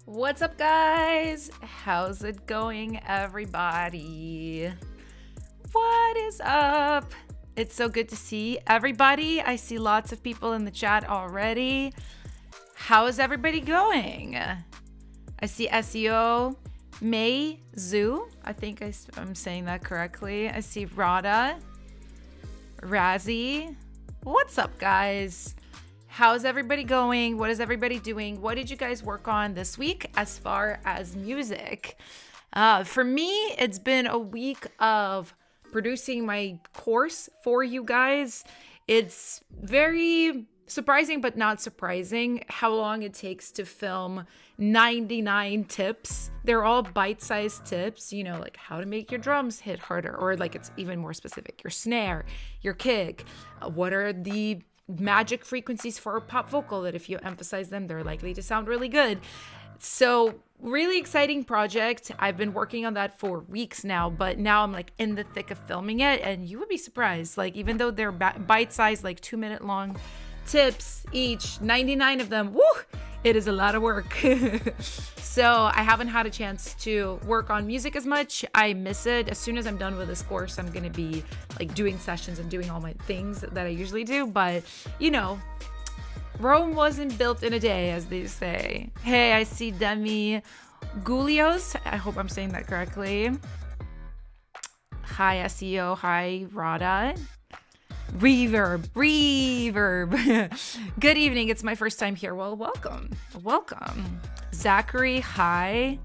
What's up, guys? How's it going, everybody? What is up? It's so good to see everybody. I see lots of people in the chat already. How is everybody going? I see SEO, May Zoo. I think I'm saying that correctly. I see Rada, Razzie. What's up, guys? How's everybody going? What is everybody doing? What did you guys work on this week as far as music? For me, it's been a week of producing my course for you guys. It's very surprising, but not surprising, how long it takes to film 99 tips. They're all bite-sized tips, like how to make your drums hit harder, or like it's even more specific, your snare, your kick, what are the magic frequencies for a pop vocal that if you emphasize them, they're likely to sound really good. So really exciting project. I've been working on that for weeks now, but now I'm like in the thick of filming it, and you would be surprised. Like, even though they're bite-sized, like 2-minute long tips each, 99 of them, woo, it is a lot of work. So I haven't had a chance to work on music as much. I miss it. As soon as I'm done with this course, I'm going to be like doing sessions and doing all my things that I usually do. But, Rome wasn't built in a day, as they say. Hey, I see Demi Gulios. I hope I'm saying that correctly. Hi, SEO. Hi, Rada. Reverb. Good evening. It's my first time here. Well, welcome. Zachary, hi.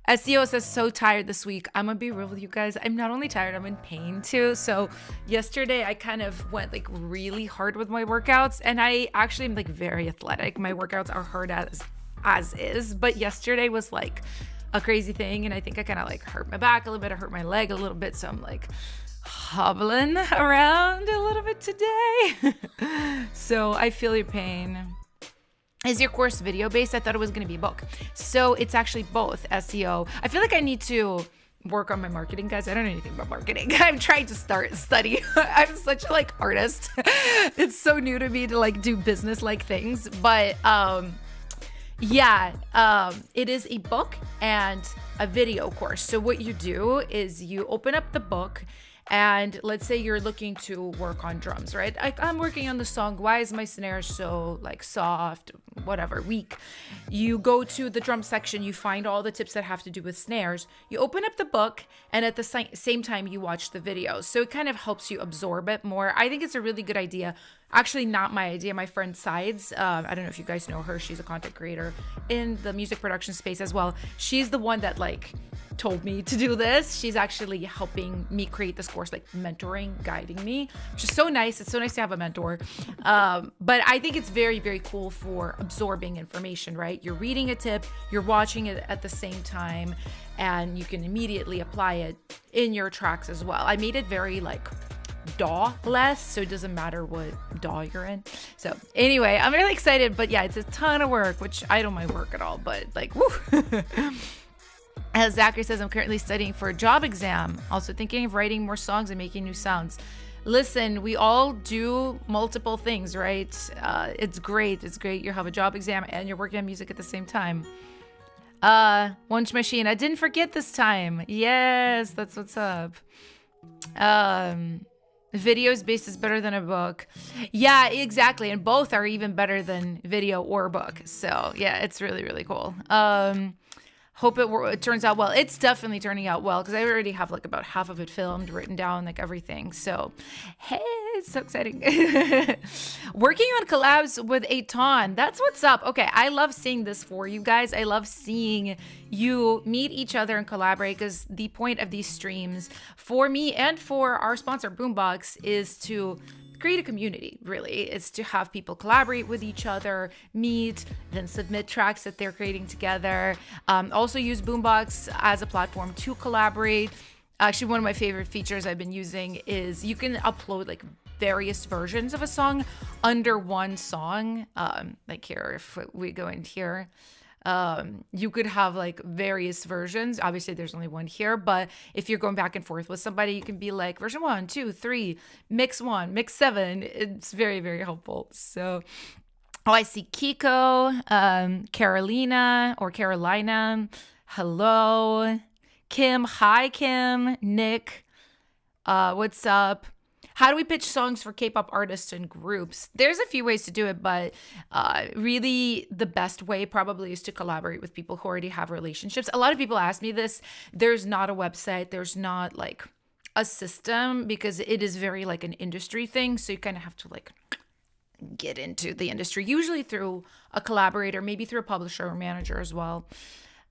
SEO says, so tired this week. I'm gonna be real with you guys. I'm not only tired, I'm in pain too. So yesterday I kind of went like really hard with my workouts, and I actually am like very athletic. My workouts are hard as is, but yesterday was like a crazy thing, and I think I kind of like hurt my back a little bit. I hurt my leg a little bit, so I'm like hobbling around a little bit today. So I feel your pain. Is your course video based? I thought it was going to be a book. So it's actually both SEO. I feel like I need to work on my marketing, guys. I don't know anything about marketing. I'm trying to study. I'm such a like artist. It's so new to me to like do business like things. But it is a book and a video course. So what you do is you open up the book, and let's say you're looking to work on drums, right? I'm working on the song, Why Is My Snare So like soft, whatever, weak. You go to the drum section, you find all the tips that have to do with snares. You open up the book, and at the same time you watch the video. So it kind of helps you absorb it more. I think it's a really good idea. Actually, not my idea. My friend Sides, I don't know if you guys know her. She's a content creator in the music production space as well. She's the one that like told me to do this. She's actually helping me create this course, like mentoring, guiding me, which is so nice. It's so nice to have a mentor. But I think it's very, very cool for absorbing information, right? You're reading a tip, you're watching it at the same time, and you can immediately apply it in your tracks as well. I made it very like DAW less, so it doesn't matter what DAW you're in. So anyway, I'm really excited, but yeah, it's a ton of work, which I don't mind work at all, but like, woo. As Zachary says, I'm currently studying for a job exam. Also thinking of writing more songs and making new sounds. Listen, we all do multiple things, right? It's great. You have a job exam and you're working on music at the same time. Wunsch Machine, I didn't forget this time. Yes, that's what's up. Videos based is better than a book. Yeah, exactly. And both are even better than video or book. So yeah, it's really, really cool. Hope it turns out well. It's definitely turning out well because I already have like about half of it filmed, written down, like everything. So, hey, it's so exciting. Working on collabs with Aton. That's what's up. Okay, I love seeing this for you guys. I love seeing you meet each other and collaborate, because the point of these streams for me and for our sponsor Boombox is to create a community. Really, it's to have people collaborate with each other, meet, then submit tracks that they're creating together. Also use Boombox as a platform to collaborate. Actually, one of my favorite features I've been using is you can upload like various versions of a song under one song. Like here, if we go in here, you could have like various versions. Obviously there's only one here, but if you're going back and forth with somebody, you can be like version 1, 2, 3, mix 1, mix 7. It's very, very helpful. So Oh, I see Kiko, Carolina or Carolina. Hello. Kim. Hi, Kim. Nick. What's up? How do we pitch songs for K-pop artists and groups? There's a few ways to do it, but really the best way probably is to collaborate with people who already have relationships. A lot of people ask me this. There's not a website. There's not like a system because it is very like an industry thing. So you kind of have to like get into the industry, usually through a collaborator, maybe through a publisher or manager as well.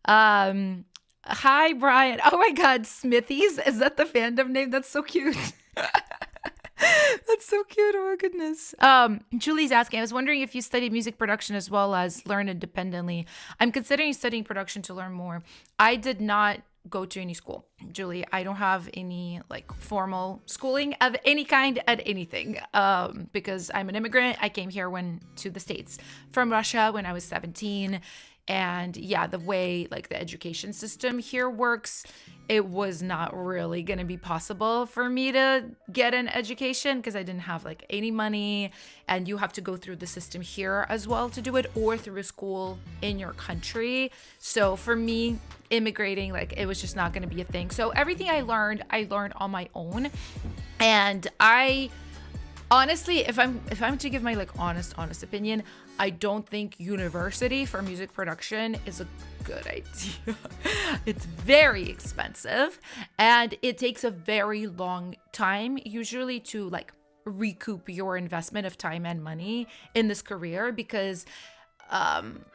Hi, Brian. Oh my God, Smithies. Is that the fandom name? That's so cute. That's so cute. Oh my goodness. Julie's asking, I was wondering if you studied music production as well as learn independently. I'm considering studying production to learn more. I did not go to any school, Julie. I don't have any like formal schooling of any kind at anything because I'm an immigrant. I came here to the States from Russia when I was 17. And yeah, the way like the education system here works, it was not really going to be possible for me to get an education because I didn't have like any money, and you have to go through the system here as well to do it, or through a school in your country. So for me, immigrating, like it was just not going to be a thing. So everything I learned on my own. And I honestly, if I'm to give my like honest opinion, I don't think university for music production is a good idea. It's very expensive and it takes a very long time usually to like recoup your investment of time and money in this career because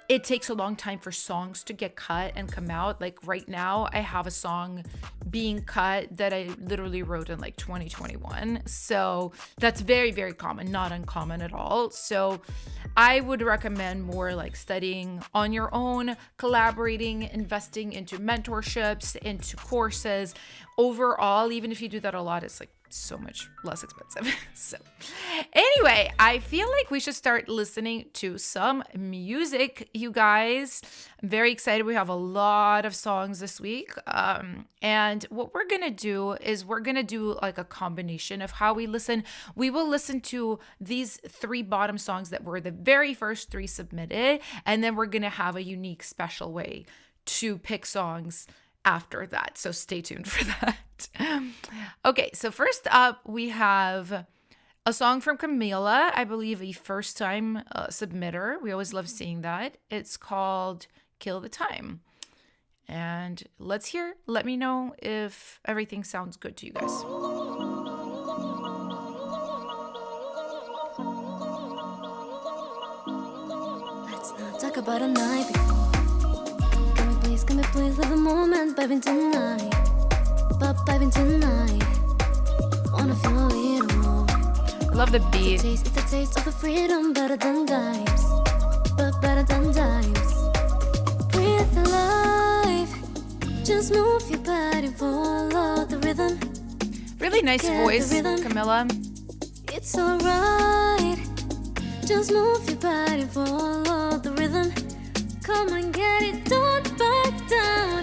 it takes a long time for songs to get cut and come out. Like right now, I have a song being cut that I literally wrote in like 2021. So that's very, very common, not uncommon at all. So I would recommend more like studying on your own, collaborating, investing into mentorships, into courses. Overall, even if you do that a lot, it's like so much less expensive. So anyway, I feel like we should start listening to some music, you guys. I'm very excited. We have a lot of songs this week. And what we're going to do is we're going to do like a combination of how we listen. We will listen to these 3 bottom songs that were the very first 3 submitted. And then we're going to have a unique special way to pick songs after that. So stay tuned for that. Okay, so first up we have a song from Camila, I believe a first time submitter. We always love seeing that. It's called Kill the Time. And let me know if everything sounds good to you guys. Let's not talk about a night before. Can we please live a moment, baby, tonight? But baby, tonight, wanna feel a little more. I love the beat. It's a taste of the freedom, better than dimes, but better than dimes. Breathe alive, just move your body, follow the rhythm. Really nice voice, Camila. It's alright, just move your body, follow the rhythm. Come on, get it, don't back down.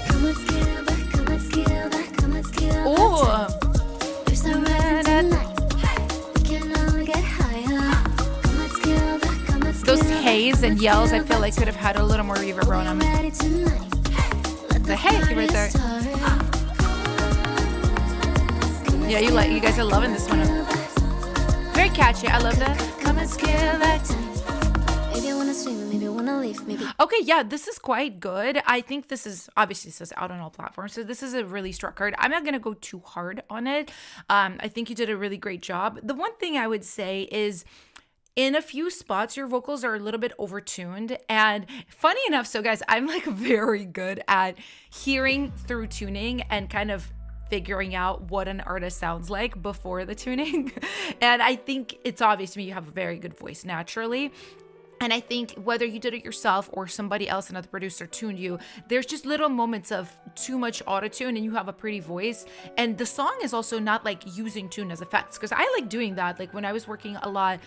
Come, let's get back, come, let's get back, come, let's get back. Oh, We're so ready tonight. We can only get higher. Come, let's get back, come, let's those get back, hays and let's yells, I get feel back. like could have had a little more reverb on them. We're ready tonight. Let The hey party right there. start. Come, Yeah, let's you guys are loving this one. get back. Very catchy. I love that. Come and scale that. Maybe I wanna swim, maybe I wanna leave, maybe. Okay, yeah, this is quite good. I think this is obviously this is out on all platforms, so this is a really struck card. I'm not gonna go too hard on it. I think you did a really great job. The one thing I would say is, in a few spots, your vocals are a little bit overtuned. And funny enough, so guys, I'm like very good at hearing through tuning and kind of figuring out what an artist sounds like before the tuning. And I think it's obvious to me you have a very good voice naturally. And I think whether you did it yourself or somebody else, another producer tuned you, there's just little moments of too much auto-tune and you have a pretty voice. And the song is also not like using tune as effects, because I like doing that. Like when I was working a lot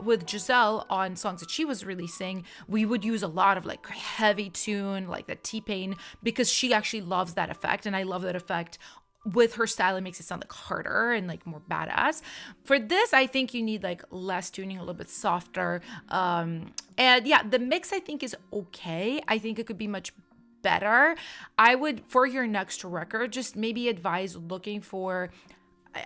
with Giselle on songs that she was releasing, we would use a lot of like heavy tune, like the T-Pain, because she actually loves that effect. And I love that effect with her style, it makes it sound like harder and like more badass. For this, I think you need like less tuning, a little bit softer. And yeah, the mix I think is okay. I think it could be much better. I would, for your next record, just maybe advise looking for,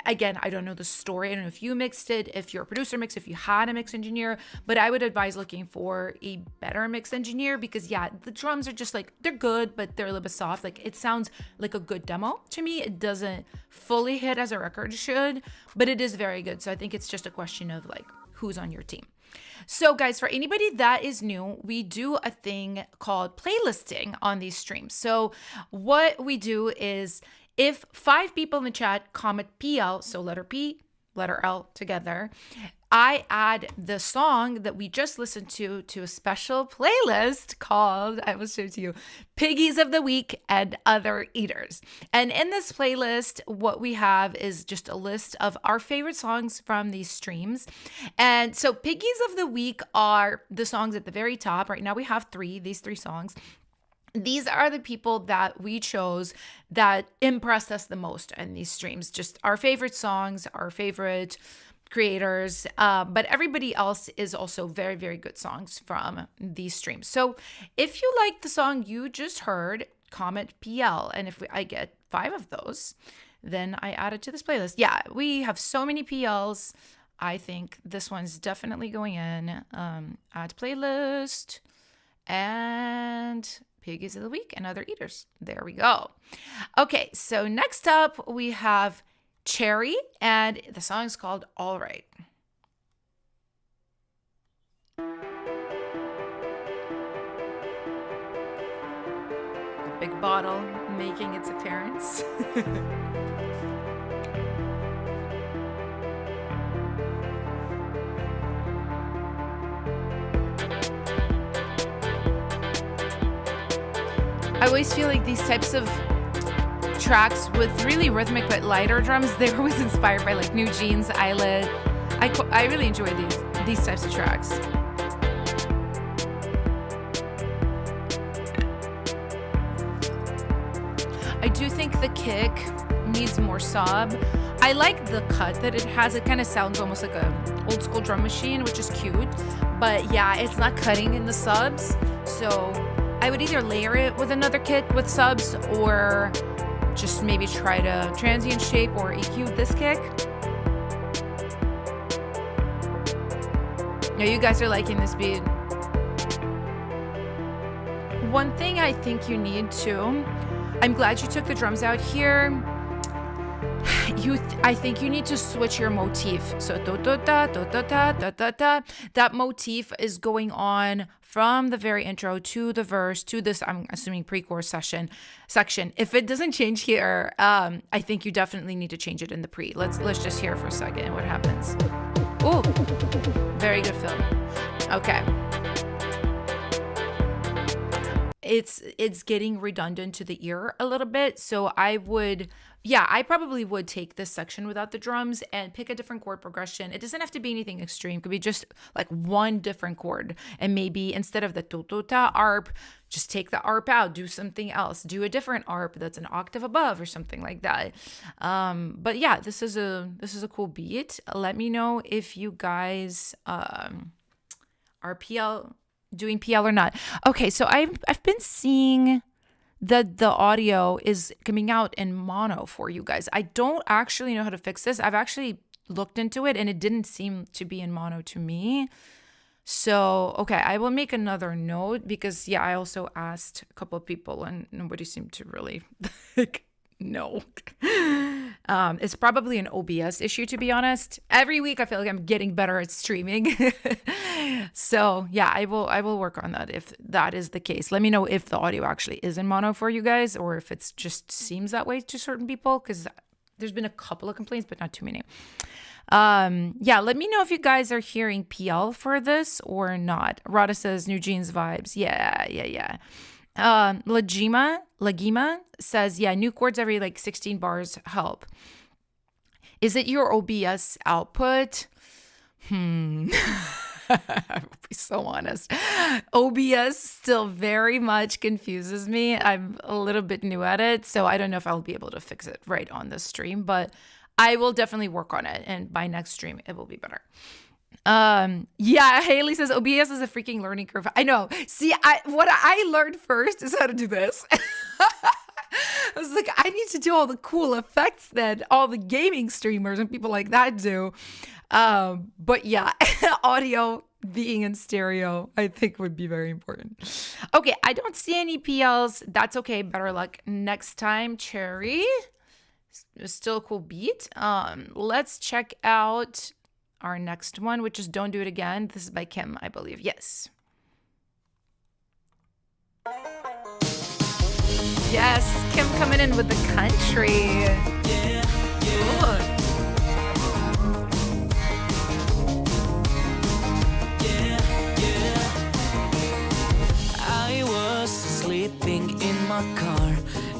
again, I don't know the story. I don't know if you mixed it, if your producer mixed, if you had a mix engineer, but I would advise looking for a better mix engineer because yeah, the drums are just like, they're good, but they're a little bit soft. Like it sounds like a good demo to me. It doesn't fully hit as a record should, but it is very good. So I think it's just a question of like, who's on your team. So guys, for anybody that is new, we do a thing called playlisting on these streams. So what we do is if 5 people in the chat comment PL, so letter P, letter L together, I add the song that we just listened to a special playlist called, I will show it to you, Piggies of the Week and Other Eaters. And in this playlist, what we have is just a list of our favorite songs from these streams. And so Piggies of the Week are the songs at the very top. Right now we have these 3 songs. These are the people that we chose that impressed us the most in these streams. Just our favorite songs, our favorite creators, but everybody else is also very, very good songs from these streams. So if you like the song you just heard, comment PL. And if I get 5 of those, then I add it to this playlist. Yeah, we have so many PLs. I think this one's definitely going in. Add playlist and Piggies of the Week and Other Eaters. There we go. Okay, so next up we have Cherry, and the song is called All Right. The big bottle making its appearance. I always feel like these types of tracks with really rhythmic but lighter drums, they're always inspired by like New Jeans, Eyelid. I really enjoy these types of tracks. I do think the kick needs more sub. I like the cut that it has. It kind of sounds almost like a old school drum machine, which is cute. But yeah, it's not cutting in the subs. So I would either layer it with another kick with subs or just maybe try to transient shape or EQ this kick. Now you guys are liking this beat. One thing I think you need to, I'm glad you took the drums out here. I think you need to switch your motif. So that motif is going on from the very intro to the verse to this, I'm assuming, pre-chorus section. If it doesn't change here, I think you definitely need to change it in the pre. Let's just hear for a second what happens. Oh, very good film. Okay. It's getting redundant to the ear a little bit. So I probably would take this section without the drums and pick a different chord progression. It doesn't have to be anything extreme. It could be just like one different chord. And maybe instead of the to-to-ta arp, just take the arp out, do something else, do a different arp that's an octave above or something like that. But yeah, this is a cool beat. Let me know if you guys are doing PL or not. Okay, so I've been seeing that the audio is coming out in mono for you guys. I don't actually know how to fix this. I've actually looked into it and it didn't seem to be in mono to me. So, okay, I will make another note because I also asked a couple of people and nobody seemed to really know. It's probably an OBS issue, to be honest. Every week I feel like I'm getting better at streaming. So yeah, I will work on that if that is the case. Let me know if the audio actually is in mono for you guys or if it just seems that way to certain people, because there's been a couple of complaints, but not too many. Let me know if you guys are hearing PL for this or not. Rada says New Jeans vibes. Yeah. Lagima says, new chords every like 16 bars help. Is it your OBS output? I will be so honest. OBS still very much confuses me. I'm a little bit new at it, so I don't know if I'll be able to fix it right on this stream, but I will definitely work on it, and by next stream it will be better. Yeah, Haley says OBS is a freaking learning curve. I know. See, what I learned first is how to do this. I was like, I need to do all the cool effects that all the gaming streamers and people like that do. But yeah, audio being in stereo, I think would be very important. Okay, I don't see any PLs. That's okay. Better luck next time, Cherry. Still a cool beat. Let's check out our next one, which is Don't Do It Again. This is by Kim, I believe. Yes. Yes, Kim coming in with the country. Ooh. I was sleeping in my car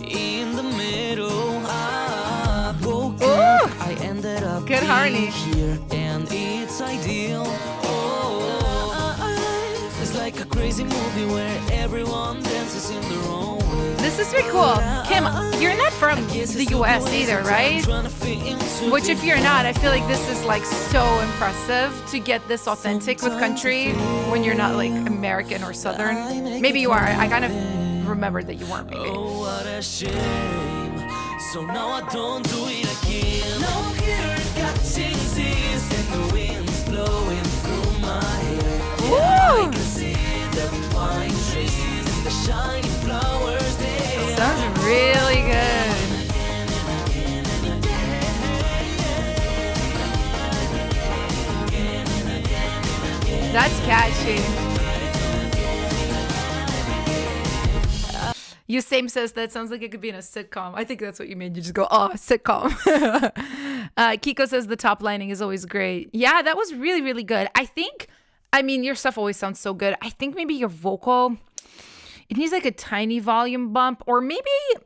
in the middle. I woke up. I ended up Good harmony here, and it's ideal. It's like a crazy movie where everyone dances in their own way. This is pretty cool. Kim, you're not from the US either, right? Which if you're not, I feel like this is like so impressive to get this authentic with country when you're not like American or Southern. Maybe you are. I kind of remembered that you weren't, maybe. Oh, what a shame. So now I don't do it again. No here catching seas and the wind's blowing through my hair. Yeah, I can see the pine trees and the shiny flowers there. Sounds really good. That's catchy. Usaim says that sounds like it could be in a sitcom. I think that's what you mean. You just go, oh, sitcom. Kiko says the top lining is always great. Yeah, that was really, really good. I mean, your stuff always sounds so good. I think maybe your vocal, it needs like a tiny volume bump, or maybe, I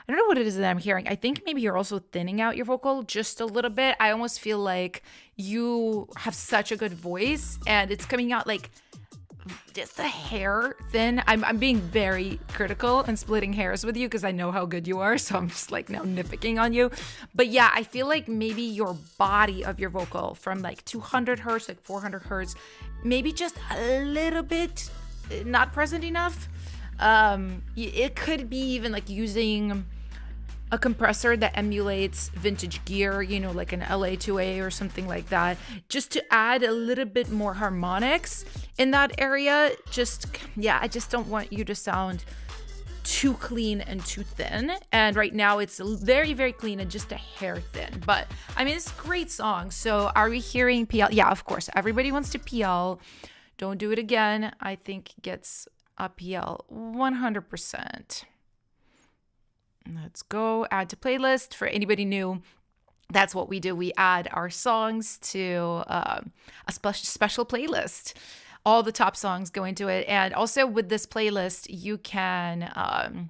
don't know what it is that I'm hearing. I think maybe you're also thinning out your vocal just a little bit. I almost feel like you have such a good voice and it's coming out like just a hair thin. I'm being very critical and splitting hairs with you because I know how good you are. So I'm just like now nitpicking on you. But yeah, I feel like maybe your body of your vocal from like 200 hertz, like 400 hertz, maybe just a little bit not present enough. It could be even like using a compressor that emulates vintage gear, you know, like an LA2A or something like that, just to add a little bit more harmonics in that area. I just don't want you to sound too clean and too thin. And right now it's very, very clean and just a hair thin. But I mean, it's a great song. So are we hearing PL? Yeah, of course. Everybody wants to PL. Don't Do It Again, I think gets a PL 100%. Let's go add to playlist. For anybody new, that's what we do. We add our songs to a special playlist. All the top songs go into it. And also with this playlist, you can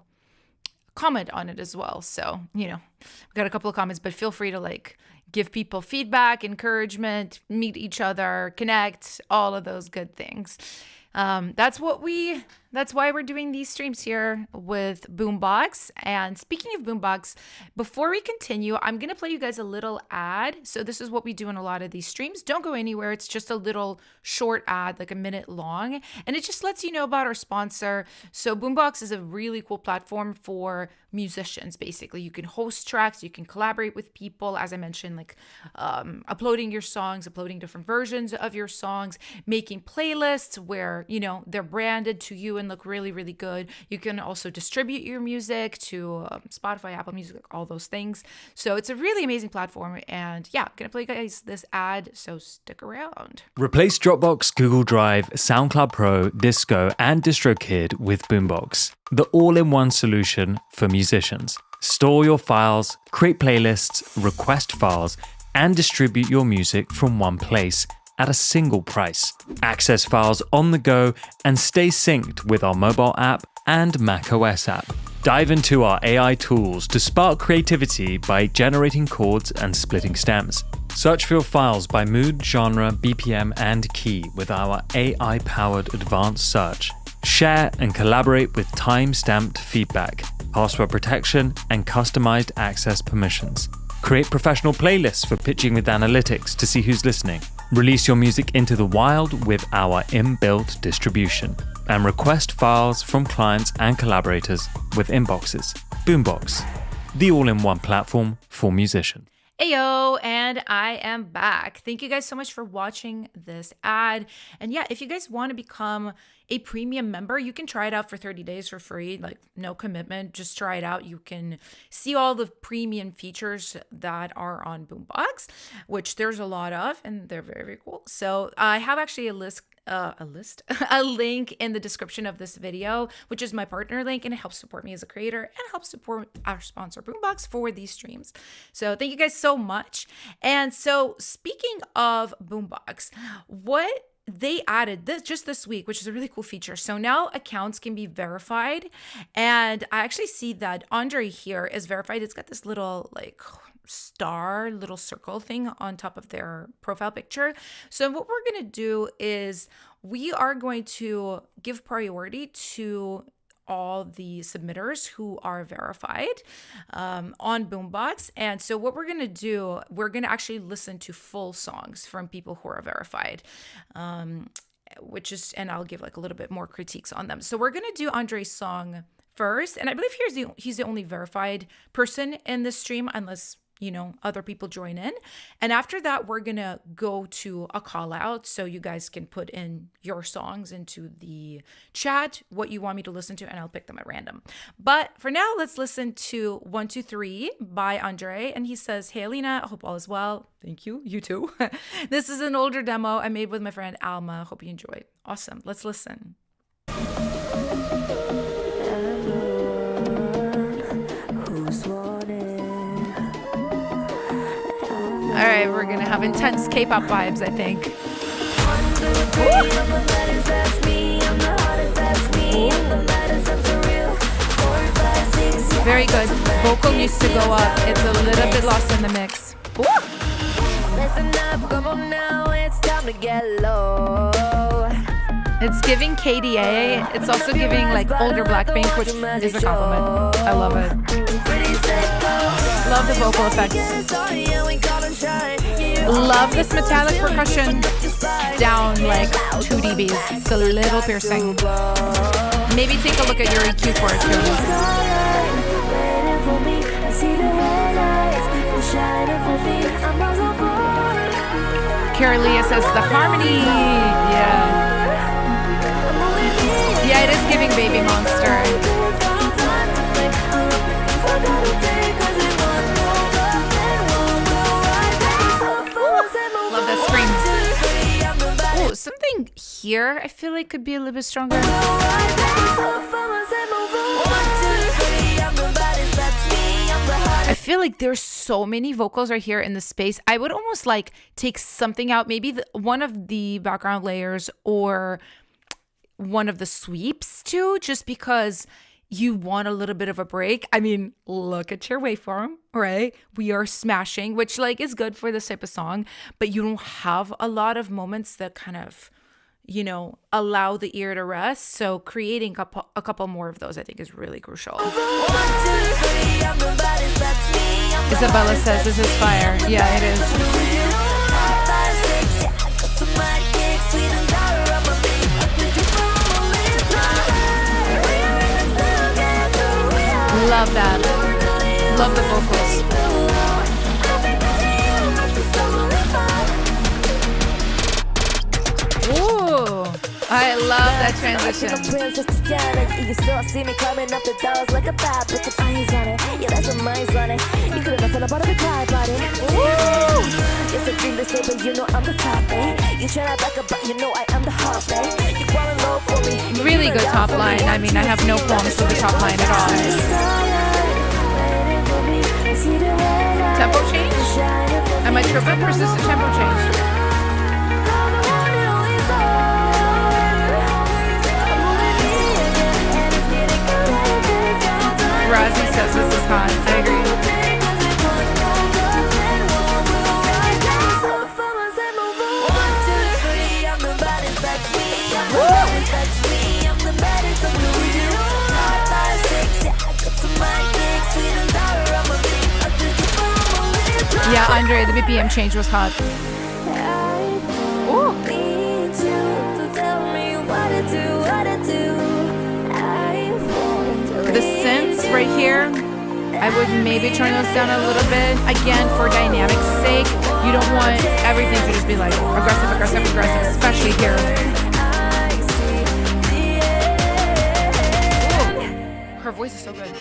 comment on it as well. So, you know, we got a couple of comments, but feel free to like give people feedback, encouragement, meet each other, connect, all of those good things. That's why we're doing these streams here with Boombox. And speaking of Boombox, before we continue, I'm going to play you guys a little ad. So this is what we do in a lot of these streams. Don't go anywhere. It's just a little short ad, like a minute long. And it just lets you know about our sponsor. So Boombox is a really cool platform for musicians, basically. You can host tracks, you can collaborate with people, as I mentioned, like uploading your songs, uploading different versions of your songs, making playlists where, you know, they're branded to you and look really, really good. You can also distribute your music to Spotify, Apple Music, all those things. So it's a really amazing platform. And yeah, I'm going to play you guys this ad, so stick around. Replace Dropbox, Google Drive, SoundCloud Pro, Disco, and DistroKid with Boombox, the all-in-one solution for musicians. Store your files, create playlists, request files, and distribute your music from one place at a single price. Access files on the go and stay synced with our mobile app and macOS app. Dive into our AI tools to spark creativity by generating chords and splitting stems. Search for your files by mood, genre, BPM, and key with our AI-powered advanced search. Share and collaborate with time-stamped feedback, password protection, and customized access permissions. Create professional playlists for pitching with analytics to see who's listening. Release your music into the wild with our inbuilt distribution. And request files from clients and collaborators with inboxes. Boombox, the all-in-one platform for musicians. Ayo, and I am back. Thank you guys so much for watching this ad. And yeah, if you guys want to become a premium member, you can try it out for 30 days for free, like no commitment. Just try it out. You can see all the premium features that are on Boombox, which there's a lot of, and they're very, very cool. So I have actually a link in the description of this video, which is my partner link, and it helps support me as a creator and helps support our sponsor Boombox for these streams. So thank you guys so much. And so speaking of Boombox, what they added this week, which is a really cool feature. So now accounts can be verified, and I actually see that Andre here is verified. It's got this little little circle thing on top of their profile picture. So what we're going to do is we are going to give priority to all the submitters who are verified on Boombox. And so what we're going to do, we're going to actually listen to full songs from people who are verified, and I'll give a little bit more critiques on them. So we're going to do Andre's song first. And I believe he's the only verified person in this stream, unless other people join in. And after that, we're going to go to a call out. So you guys can put in your songs into the chat, what you want me to listen to, and I'll pick them at random. But for now, let's listen to 1, 2, 3 by Andre. And he says, "Hey, Alina, I hope all is well." Thank you. You too. This is an older demo I made with my friend Alma. Hope you enjoy. Awesome. Let's listen. All right, we're going to have intense K-pop vibes, I think. Very good. Vocal needs to go up. It's a little bit lost in the mix. Ooh. Listen up, come on now, it's time to get low. It's giving KDA. It's also giving older Blackpink, which is a compliment. I love it. Love the vocal effects. Love this metallic percussion down 2 dBs. It's a little piercing. Maybe take a look at your EQ for it too. Carolia says the harmony. Yeah, it is giving Baby Monster. Love that scream. Oh, something here I feel like could be a little bit stronger. I feel like there's so many vocals right here in the space. I would almost take something out, maybe one of the background layers or one of the sweeps too, just because you want a little bit of a break. I mean, look at your waveform, right? We are smashing, which is good for this type of song, but you don't have a lot of moments that kind of, allow the ear to rest. So creating a couple more of those, I think, is really crucial. Isabella says this is fire. Yeah, it is. Love that. Love the vocals. Ooh, I love that transition. You still see me coming up the doors like a bat, put some eyes on it. Yeah, that's some minds on it. You could have nothing about the cry about it. It's a dream to say, but you know I'm the top, eh? You try to back up, but you know I am the heart, eh? You fall in love for me. Really good top line. I mean, I have no qualms with the top line at all. Tempo change? Am I tripping or is this a tempo change? Yeah, Andre, the BPM change was hot. Ooh. Need you to tell me what to do, what to do. I want The synths right here, I would maybe turn those down a little bit. Again, for dynamic's sake, you don't want everything to just be like aggressive, aggressive, aggressive, especially here. Ooh. Her voice is so good. 1, 2, 3,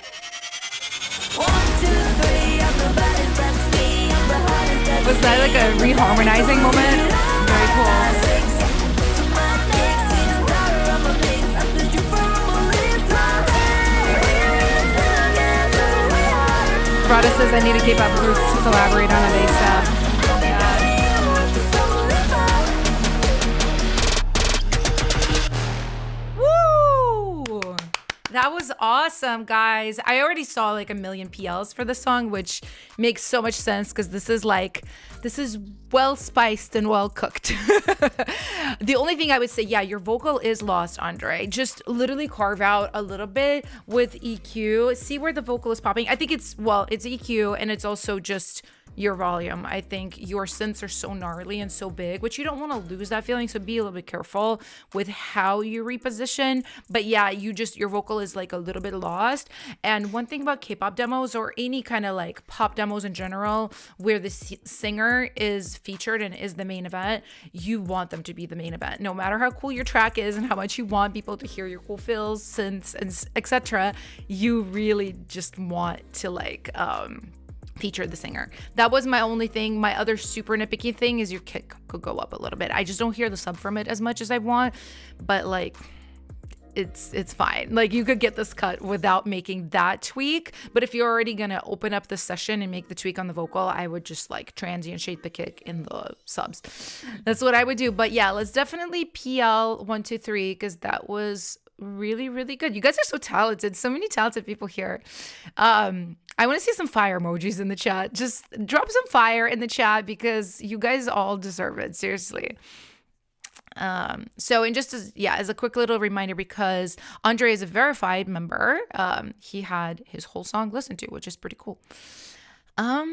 I'm the baddest, that's me. I'm the hottest, that's Was that like a reharmonizing moment? Very cool. Rada says I need to keep up with to collaborate on it ASAP. Woo! That was awesome, guys. I already saw like a million PLs for the song, which makes so much sense because this is well spiced and well cooked. The only thing I would say, yeah, your vocal is lost, Andre. Just literally carve out a little bit with EQ. See where the vocal is popping. I think it's EQ and it's also just your volume. I think your synths are so gnarly and so big, which you don't want to lose that feeling. So be a little bit careful with how you reposition. But yeah, your vocal is like a little bit lost. And one thing about K-pop demos or any kind of like pop demos in general, where the singer is featured and is the main event, you want them to be the main event. No matter how cool your track is and how much you want people to hear your cool fills, synths, and etc., you really just want to like feature the singer. That was my only thing. My other super nitpicky thing is your kick could go up a little bit. I just don't hear the sub from it as much as I want, but like it's fine. Like you could get this cut without making that tweak, but if you're already gonna open up the session and make the tweak on the vocal, I would just like transient shape the kick in the subs. That's what I would do. But yeah, let's definitely PL 1, 2, 3 because that was really, really good. You guys are so talented. So many talented people here. I want to see some fire emojis in the chat. Just drop some fire in the chat because you guys all deserve it. Seriously. So, and just as a quick little reminder, because Andre is a verified member, he had his whole song listened to, which is pretty cool.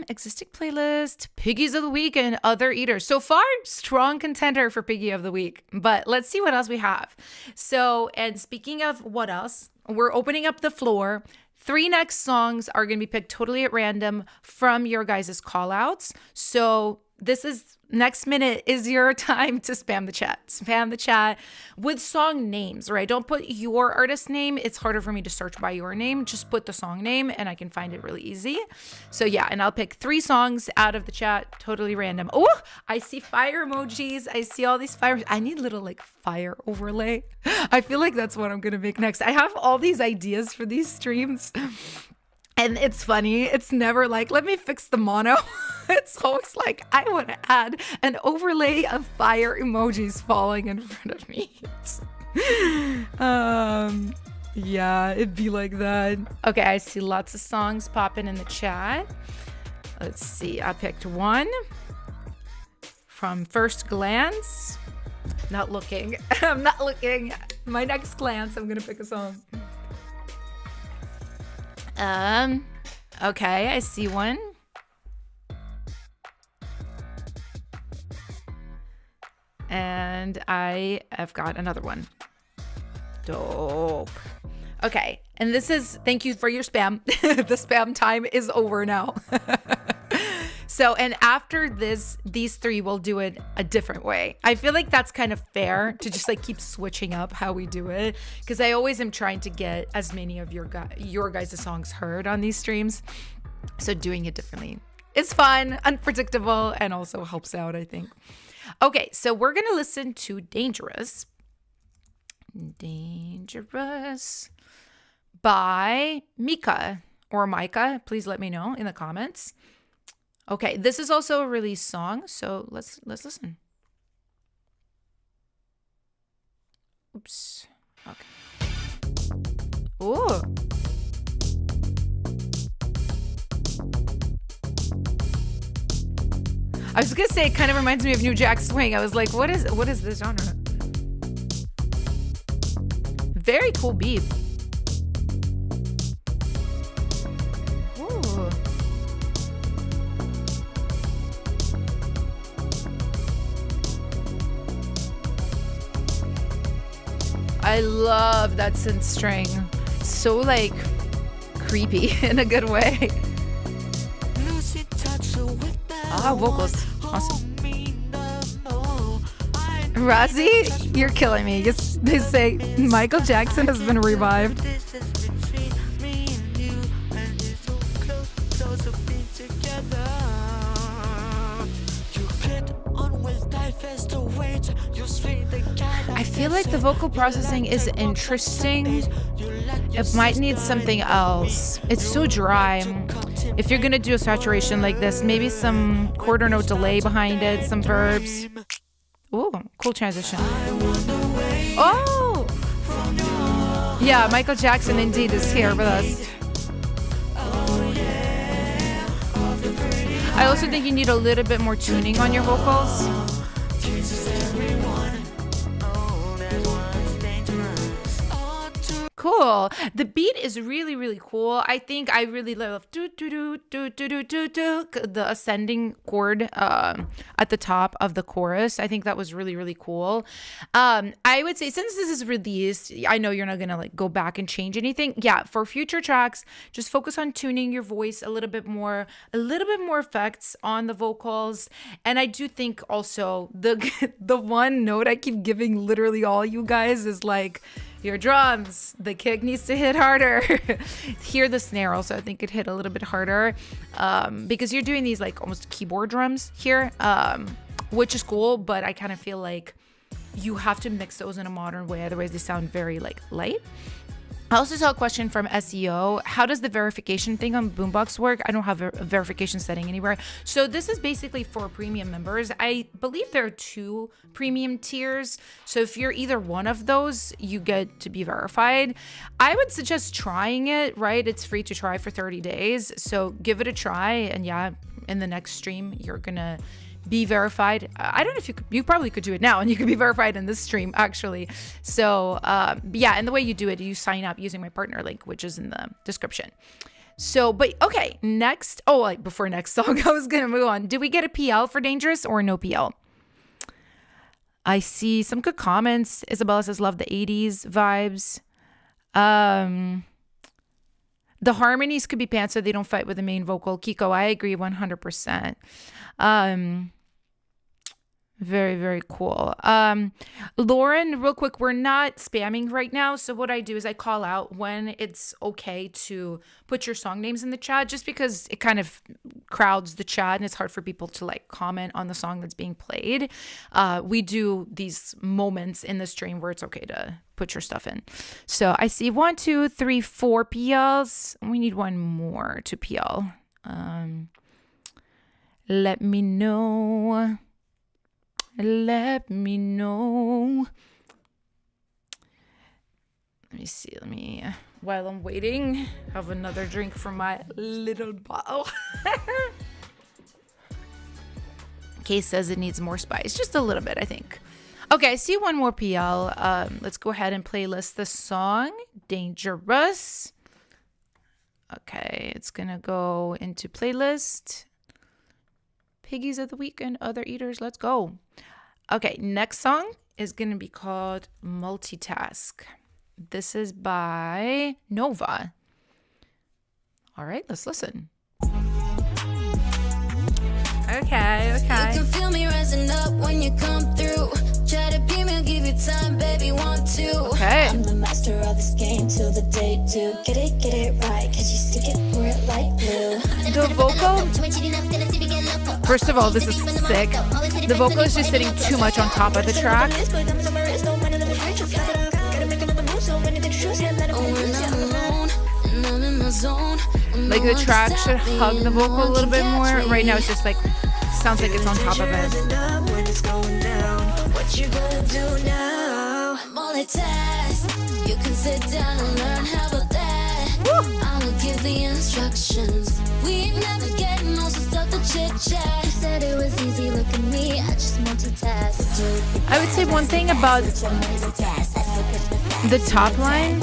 Existing playlist, Piggies of the Week, and Other Eaters. So far, strong contender for Piggy of the Week. But let's see what else we have. So, and speaking of what else, we're opening up the floor. 3 next songs are going to be picked totally at random from your guys' call outs. So this is next minute is your time to spam the chat. Spam the chat with song names, right? Don't put your artist name. It's harder for me to search by your name. Just put the song name and I can find it really easy. So yeah, and I'll pick 3 songs out of the chat, totally random. Oh, I see fire emojis. I see all these fires. I need a little like fire overlay. I feel like that's what I'm going to make next. I have all these ideas for these streams. And it's funny, it's never like, let me fix the mono. It's always like, I want to add an overlay of fire emojis falling in front of me. Yeah, it'd be like that. Okay, I see lots of songs popping in the chat. Let's see, I picked one from First Glance. Not looking, I'm not looking. My next glance, I'm gonna pick a song. Okay, I see one. And I have got another one. Dope. Okay, and this is, thank you for your spam. The spam time is over now. So, and after these 3, we'll do it a different way. I feel like that's kind of fair to just like keep switching up how we do it. Because I always am trying to get as many of your guys' songs heard on these streams. So doing it differently is fun, unpredictable, and also helps out, I think. Okay, so we're going to listen to Dangerous. Dangerous by Mika or Micah. Please let me know in the comments. Okay, this is also a release song, so let's listen. Oops. Okay. Ooh. I was gonna say it kind of reminds me of New Jack Swing. I was like, what is this genre? Very cool beat. Ooh. I love that synth string. So like creepy in a good way. Vocals. Awesome. Razzie, you're killing me. They say Michael Jackson has been revived. I feel like the vocal processing is interesting. It might need something else. It's so dry. If you're gonna do a saturation like this, maybe some quarter note delay behind it, some verbs. Ooh, cool transition. Oh! Yeah, Michael Jackson indeed is here with us. I also think you need a little bit more tuning on your vocals. Cool. The beat is really, really cool. I think I really love the ascending chord at the top of the chorus. I think that was really, really cool. I would say since this is released, I know you're not gonna like go back and change anything. Yeah, for future tracks, just focus on tuning your voice a little bit more effects on the vocals. And I do think also the one note I keep giving literally all you guys is like your drums, the kick needs to hit harder. Hear the snare also, I think it hit a little bit harder because you're doing these like almost keyboard drums here, which is cool, but I kind of feel like you have to mix those in a modern way, otherwise they sound very like light. I also saw a question from SEO. How does the verification thing on Boombox work? I don't have a verification setting anywhere. So this is basically for premium members. I believe there are 2 premium tiers. So if you're either one of those, you get to be verified. I would suggest trying it, right? It's free to try for 30 days. So give it a try. And yeah, in the next stream, you're going to be verified. I don't know if you probably could do it now and you could be verified in this stream actually. So yeah, and the way you do it, you sign up using my partner link, which is in the description. So, but okay, next, before next song, I was gonna move on. Did we get a PL for Dangerous or no PL? I see some good comments. Isabella says, love the 80s vibes. The harmonies could be pants so they don't fight with the main vocal. Kiko, I agree 100%. Very, very cool. Lauren, real quick, we're not spamming right now. So what I do is I call out when it's okay to put your song names in the chat, just because it kind of crowds the chat and it's hard for people to like comment on the song that's being played. We do these moments in the stream where it's okay to put your stuff in. So I see 1, 2, 3, 4 PLs. We need one more to PL. Let me know. Let me know. Let me see. While I'm waiting, have another drink from my little bottle. Case says it needs more spice. Just a little bit, I think. Okay, I see one more PL. Let's go ahead and playlist the song. Dangerous. Okay, it's going to go into playlist. Piggies of the Week and Other Eaters. Let's go. Okay, next song is going to be called Multitask. This is by Nova. All right, let's listen. Okay. You can feel me rising up when you come through. Try to beat me, I'll give you time, baby, want to. Okay. I'm the master of this game till the day do. Get it right, cause you stick it where it like glue. The vocal, first of all, this is sick. The vocal is just sitting too much on top of the track. Like the track should hug the vocal a little bit more. Right now it's just like, sounds like it's on top of it. What you gonna do now? Multitask. You can sit down and learn how about that. I will give the instructions. We ain't never getting no, so stop the chit chat. You said it was easy, look at me, I just multitask. I would say one thing about the top line,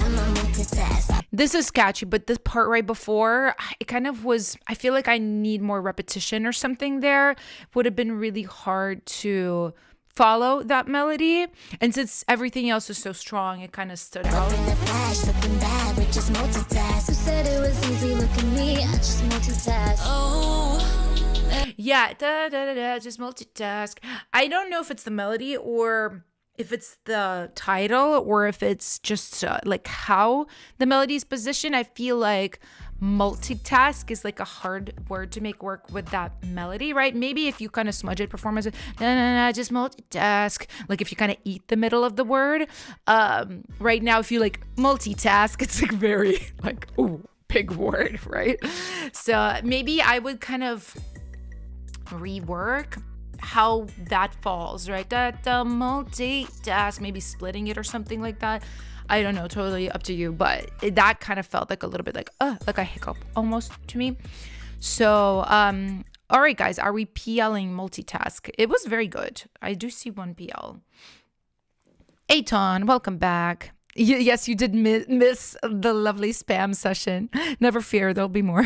this is catchy, but this part right before, it kind of was, I feel like I need more repetition or something there. Would have been really hard to follow that melody. And since everything else is so strong, it kind of stood out. In the flash, looking bad, we just multitask. Who said it was easy? Look at me, I just multitask. Yeah, just multitask. I don't know if it's the melody or if it's the title or if it's just like how the melody is positioned. I feel like multitask is like a hard word to make work with that melody, right? Maybe if you kind of smudge it, performance, just multitask. Like if you kind of eat the middle of the word. Right now, if you like multitask, it's like very like, ooh, big word, right? So maybe I would kind of rework how that falls, right? That multitask, maybe splitting it or something like that. I don't know, totally up to you, but that kind of felt like a little bit like a hiccup almost to me. So all right guys, are we PLing multitask? It was very good. I do see one PL. Aton, welcome back. Yes, you did miss the lovely spam session. Never fear, there'll be more.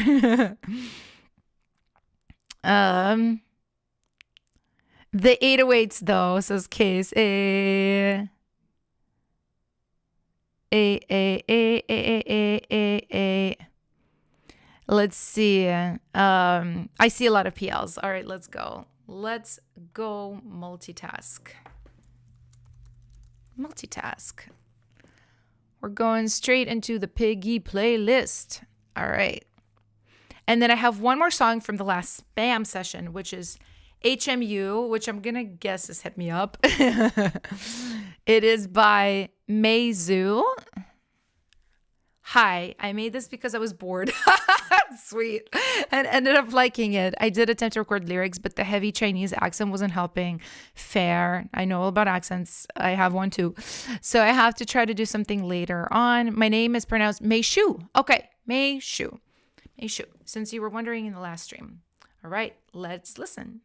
The 808s though, says Case. Let's see. I see a lot of PLs. All right, let's go. Let's go multitask. Multitask. We're going straight into the Piggy playlist. All right. And then I have one more song from the last spam session, which is HMU, which I'm going to guess is Hit Me Up. It is by Meizu. Hi, I made this because I was bored. Sweet. And ended up liking it. I did attempt to record lyrics, but the heavy Chinese accent wasn't helping. Fair. I know all about accents. I have one too. So I have to try to do something later on. My name is pronounced Meishu. Okay, Meishu. Meishu, since you were wondering in the last stream. All right, let's listen.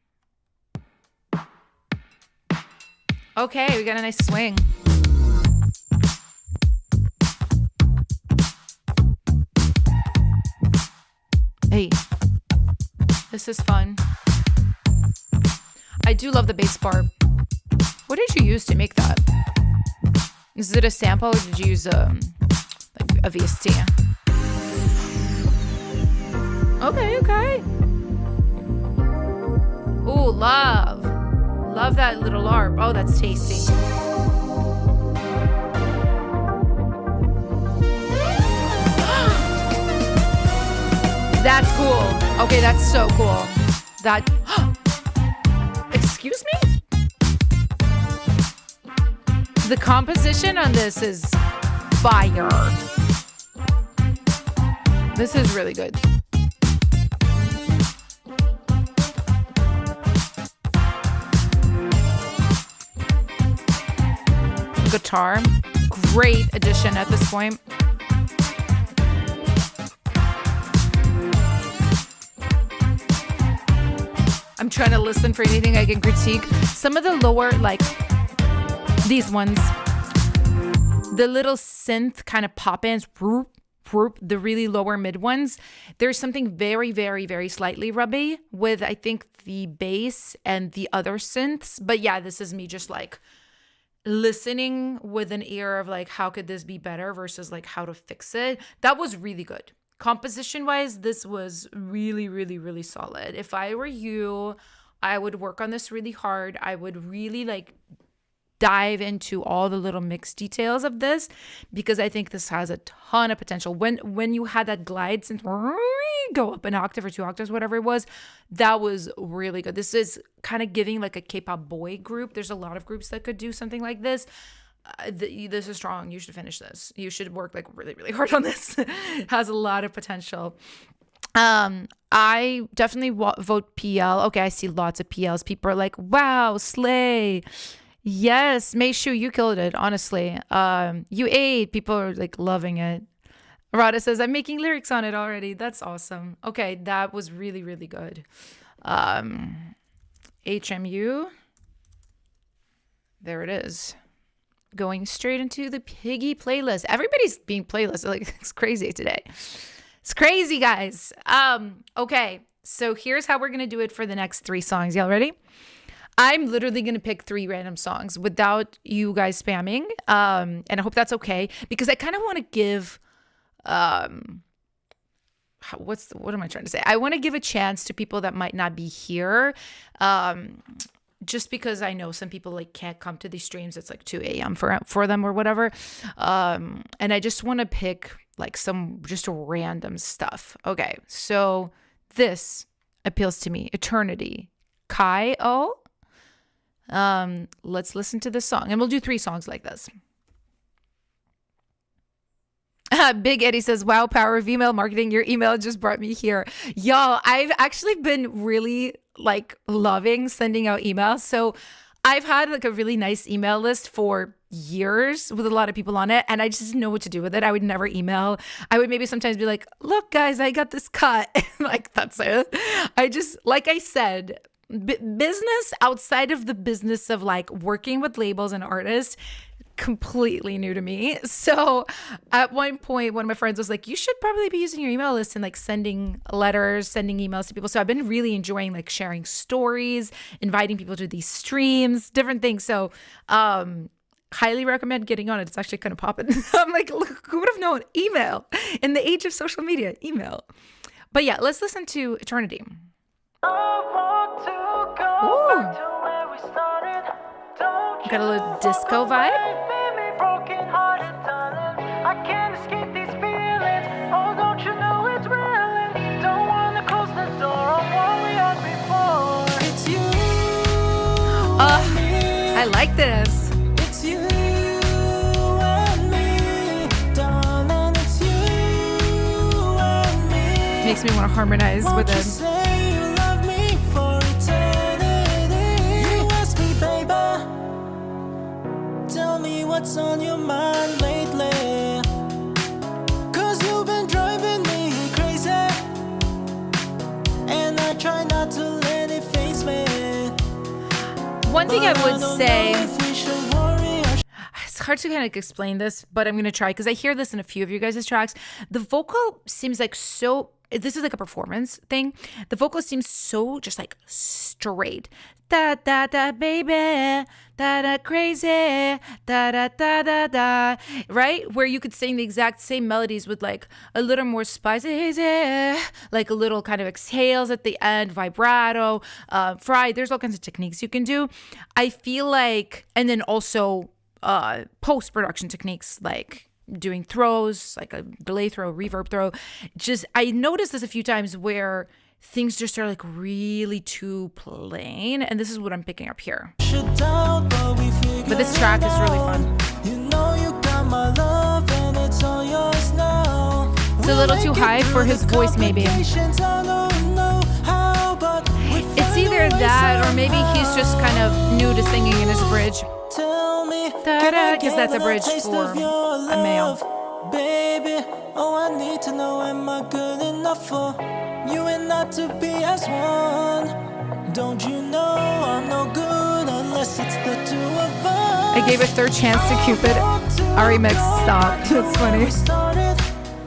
Okay, we got a nice swing. Hey, this is fun. I do love the bass part. What did you use to make that? Is it a sample or did you use like a VST? Okay. Ooh, love. Love that little ARP. Oh, that's tasty. That's cool. Okay, that's so cool. That. Excuse me? The composition on this is fire. This is really good. Guitar, great addition at this point. I'm trying to listen for anything I can critique. Some of the lower, like these ones, the little synth kind of pop-ins, the really lower mid ones, there's something very, very, very slightly rubby with, I think, the bass and the other synths. But yeah, this is me just like listening with an ear of like, how could this be better versus like how to fix it. That was really good. Composition wise, this was really, really, really solid. If I were you, I would work on this really hard. I would really like dive into all the little mix details of this because I think this has a ton of potential. When you had that glide synth go up an octave or 2 octaves, whatever it was, that was really good. This is kind of giving like a K-pop boy group. There's a lot of groups that could do something like this. This is strong. You should finish this. You should work like really, really hard on this. It has a lot of potential. I definitely vote PL. Okay, I see lots of PLs. People are like, wow, slay. Yes, Meishu, you killed it, honestly. You ate. People are like loving it. Rada says, I'm making lyrics on it already. That's awesome. Okay, that was really, really good. HMU. There it is. Going straight into the Piggy playlist. Everybody's being playlist. Like, it's crazy today. It's crazy, guys. Okay, so here's how we're going to do it for the next 3 songs. Y'all ready? I'm literally going to pick 3 random songs without you guys spamming. And I hope that's okay because I kind of want to give, what am I trying to say? I want to give a chance to people that might not be here. Just because I know some people like can't come to these streams. It's like 2 a.m. for them or whatever. And I just want to pick like some just random stuff. Okay. So this appeals to me. Eternity. Kai O. Let's listen to this song and we'll do 3 songs like this. Big Eddie says, wow, power of email marketing. Your email just brought me here. Y'all, I've actually been really like loving sending out emails. So I've had like a really nice email list for years with a lot of people on it. And I just didn't know what to do with it. I would never email. I would maybe sometimes be like, look, guys, I got this cut. Like, that's it. I just, like I said, business outside of the business of like working with labels and artists, completely new to me. So at one point, one of my friends was like, you should probably be using your email list and like sending letters, sending emails to people. So I've been really enjoying like sharing stories, inviting people to these streams, different things. So highly recommend getting on it. It's actually kind of popping. I'm like, look, who would have known? Email. In the age of social media, email. But yeah, let's listen to Eternity. Ooh. Got a little disco vibe. I like this. It's you and me, darling, it's you and me. Makes me want to harmonize with it. Say you love me for eternity. You ask me, baby. Tell me what's on your mind lately. 'Cause you've been driving me crazy. And I try not to let it face me. One thing I would say, it's hard to kind of explain this, but I'm going to try because I hear this in a few of you guys' tracks. The vocal seems like so, this is like a performance thing. The vocal seems so just like straight. Da da da baby, da da crazy, da da da da da. Right? Where you could sing the exact same melodies with like a little more spicy, like a little kind of exhales at the end, vibrato, fried. There's all kinds of techniques you can do. I feel like, and then also post-production techniques like doing throws, like a delay throw, reverb throw. Just, I noticed this a few times where things just are like really too plain, and this is what I'm picking up here. But this track is really fun. You know you got my love and it's all yours now. It's a little too high for his voice, maybe. It's either that or maybe he's just kind of new to singing in his bridge. Because that's a bridge for a male. Baby, oh, I need to know, am I good enough for you and not to be as one? Don't you know I'm no good unless it's the two of us? I gave a third chance to Cupid. Ari Mix, stop. That's funny.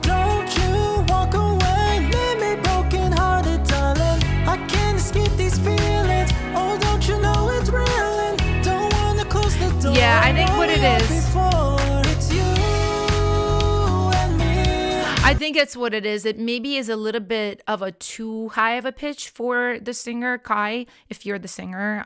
Don't you walk away, leave me broken hearted, darling. I can't escape these feelings. Oh, don't you know it's real and don't wanna close the door. Yeah, I think what it is, It's you and me. I think it's what it is. It maybe is a little bit of a too high of a pitch for the singer, Kai, if you're the singer.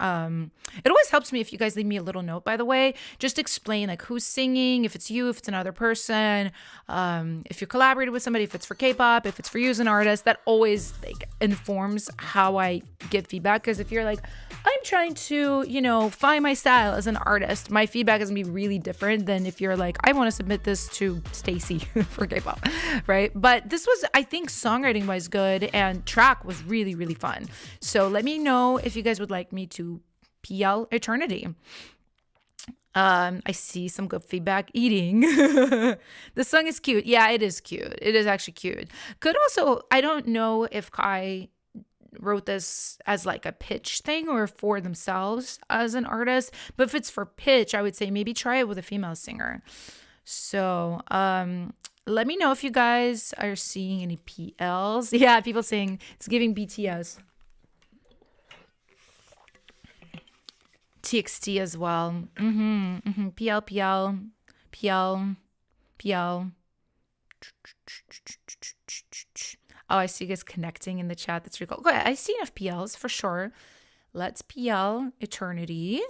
It always helps me if you guys leave me a little note, by the way. Just explain like who's singing, if it's you, if it's another person, if you're collaborating with somebody, if it's for K-pop, if it's for you as an artist. That always like informs how I give feedback. Because if you're like, I'm trying to, you know, find my style as an artist, my feedback is gonna be really different than if you're like, I want to submit this to Stacy for K-pop, right? But this was, I think, songwriting wise good, and track was really, really fun. So let me know if you guys would like me to PL Eternity. I see some good feedback. Eating. The song is cute. Yeah, it is cute. It is actually cute. Could also, I don't know if Kai wrote this as like a pitch thing or for themselves as an artist, but if it's for pitch, I would say maybe try it with a female singer. So let me know if you guys are seeing any PLs. Yeah, people saying it's giving BTS. TXT as well. PL, PL, PL, PL. Oh, I see you guys connecting in the chat. That's really cool. Go ahead. I see enough PLs for sure. Let's PL Eternity.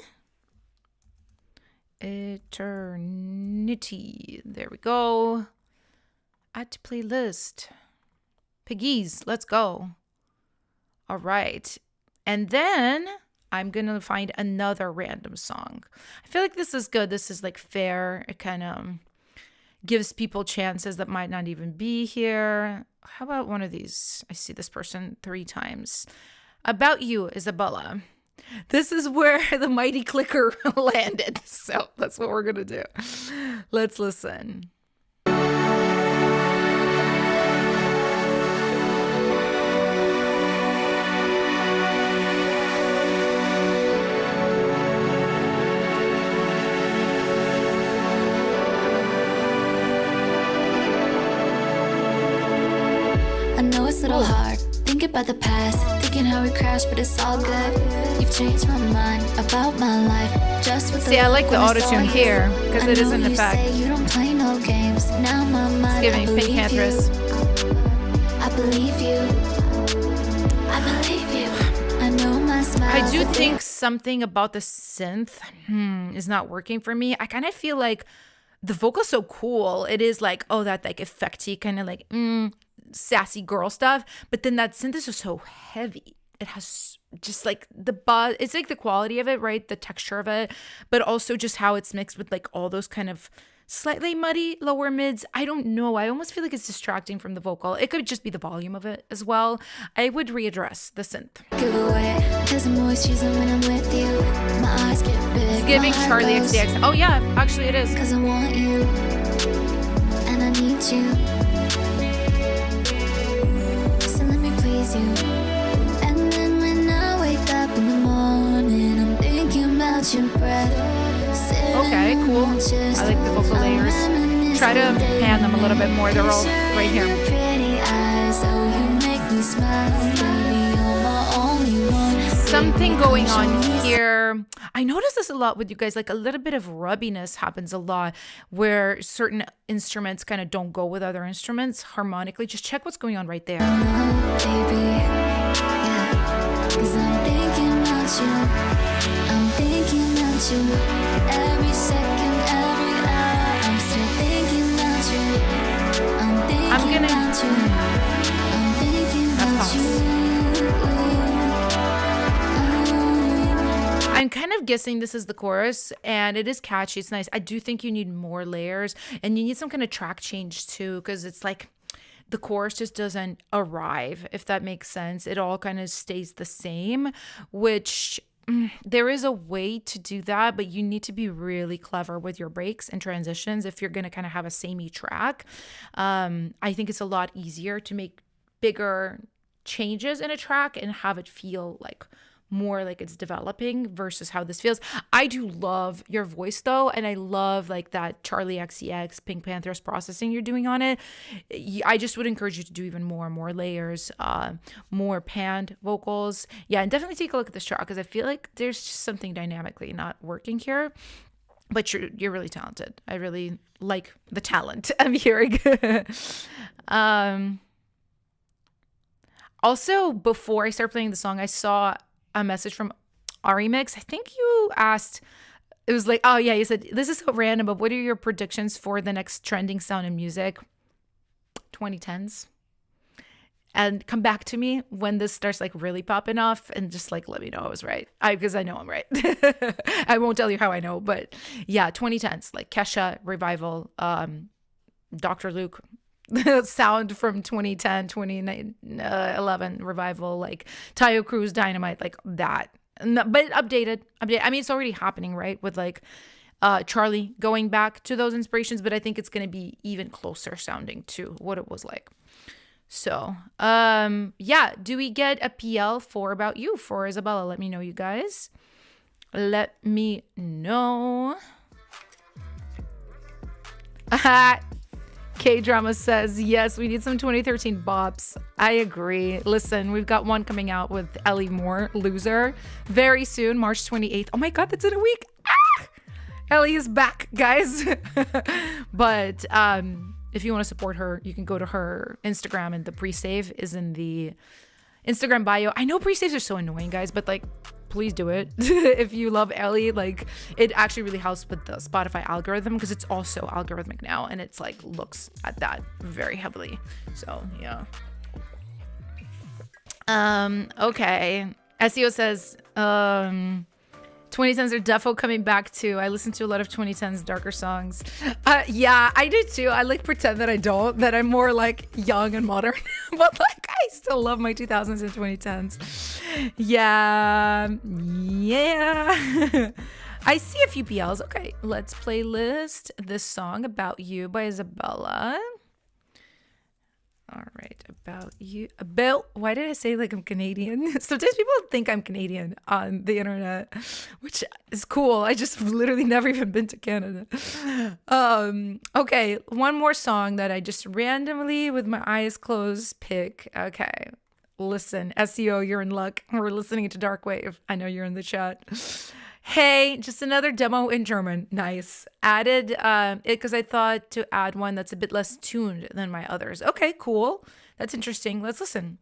Eternity. There we go. Add to playlist. Piggies, let's go. All right. And then I'm going to find another random song. I feel like this is good. This is like fair. It kind of gives people chances that might not even be here. How about one of these? I see this person 3 times. About You, Isabella. This is where the mighty clicker landed. So that's what we're going to do. Let's listen. I know it's a little hard. Think about the past, thinking how we crashed, but it's all good. You've changed my mind about my life. Just with See, I like the auto-tune here because it is an effect. You don't play no games. Now my mind, It's giving Pink Panthers. I believe you. I believe you. I know my smile. I do think something about the synth is not working for me. I kind of feel like the vocal's so cool. It is like, oh, that like effecty kind of like sassy girl stuff. But then that synth is just so heavy. It has just like the buzz. It's like the quality of it, right? The texture of it, but also just how it's mixed with like all those kind of slightly muddy lower mids. I don't know. I almost feel like it's distracting from the vocal. It could just be the volume of it as well. I would readdress the synth. Give away, 'cause I'm always choosing when I'm with you. My eyes get big. It's giving my heart Charlie goes, XCX. Oh yeah, actually it is. 'Cause I want you. And I need you. So let me please you. And then when I wake up in the morning, I'm thinking about your breath. Okay, cool. I like the vocal layers. Try to pan them a little bit more. They're all right here. Something going on here. I notice this a lot with you guys. Like a little bit of rubbiness happens a lot where certain instruments kind of don't go with other instruments harmonically. Just check what's going on right there. Baby, yeah, 'cause I'm thinking about you. I'm thinking about you. Every second, every hour, I'm still thinking about you. I'm thinking about you. I'm thinking about you. I'm kind of guessing this is the chorus, and it is catchy. It's nice. I do think you need more layers, and you need some kind of track change too, because it's like the chorus just doesn't arrive, if that makes sense. It all kind of stays the same, which there is a way to do that, but you need to be really clever with your breaks and transitions if you're going to kind of have a samey track. I think it's a lot easier to make bigger changes in a track and have it feel like more like it's developing versus how this feels. I do love your voice though, and I love like that Charlie XCX Pink Panthers processing you're doing on it. I just would encourage you to do even more and more layers, more panned vocals. Yeah, and definitely take a look at this track because I feel like there's just something dynamically not working here. But you're really talented. I really like the talent I'm hearing. Also, before I start playing the song, I saw a message from Ari Mix. I think you asked, it was like, oh yeah, you said, this is so random, but what are your predictions for the next trending sound in music? 2010s. And come back to me when this starts like really popping off and just like let me know I was right. Because I know I'm right. I won't tell you how I know, but yeah, 2010s, like Kesha, Revival, Dr. Luke, sound from 2010, 2011 Revival, like Tayo Cruz, Dynamite, like that. But updated. I mean, it's already happening, right? With like Charlie going back to those inspirations, but I think it's going to be even closer sounding to what it was like. So, yeah, do we get a PL for About You for Isabella? Let me know, you guys. Let me know. K-Drama says, yes, we need some 2013 bops. I agree. Listen, we've got one coming out with Ellie Moore, Loser, very soon, March 28th. Oh my God, that's in a week. Ah! Ellie is back, guys. But if you want to support her, you can go to her Instagram, and the pre-save is in the Instagram bio. I know pre-saves are so annoying, guys, but like, please do it. If you love Ellie, like, it actually really helps with the Spotify algorithm, because it's also algorithmic now, and it's like looks at that very heavily. So yeah. Okay. SEO says 2010s are defo coming back too. I listen to a lot of 2010s darker songs. Yeah, I do too. I like pretend that I don't, that I'm more like young and modern, but like I still love my 2000s and 2010s. Yeah. I see a few PLs. Okay, let's playlist this song About You by Isabella. All right, About You. Why did I say like I'm Canadian? Sometimes people think I'm Canadian on the internet, which is cool. I just literally never even been to Canada. Okay, one more song that I just randomly, with my eyes closed, pick. Okay, listen, SEO, you're in luck. We're listening to Darkwave. I know you're in the chat. Hey, just another demo in German. Nice. Added it because I thought to add one that's a bit less tuned than my others. Okay, cool. That's interesting. Let's listen.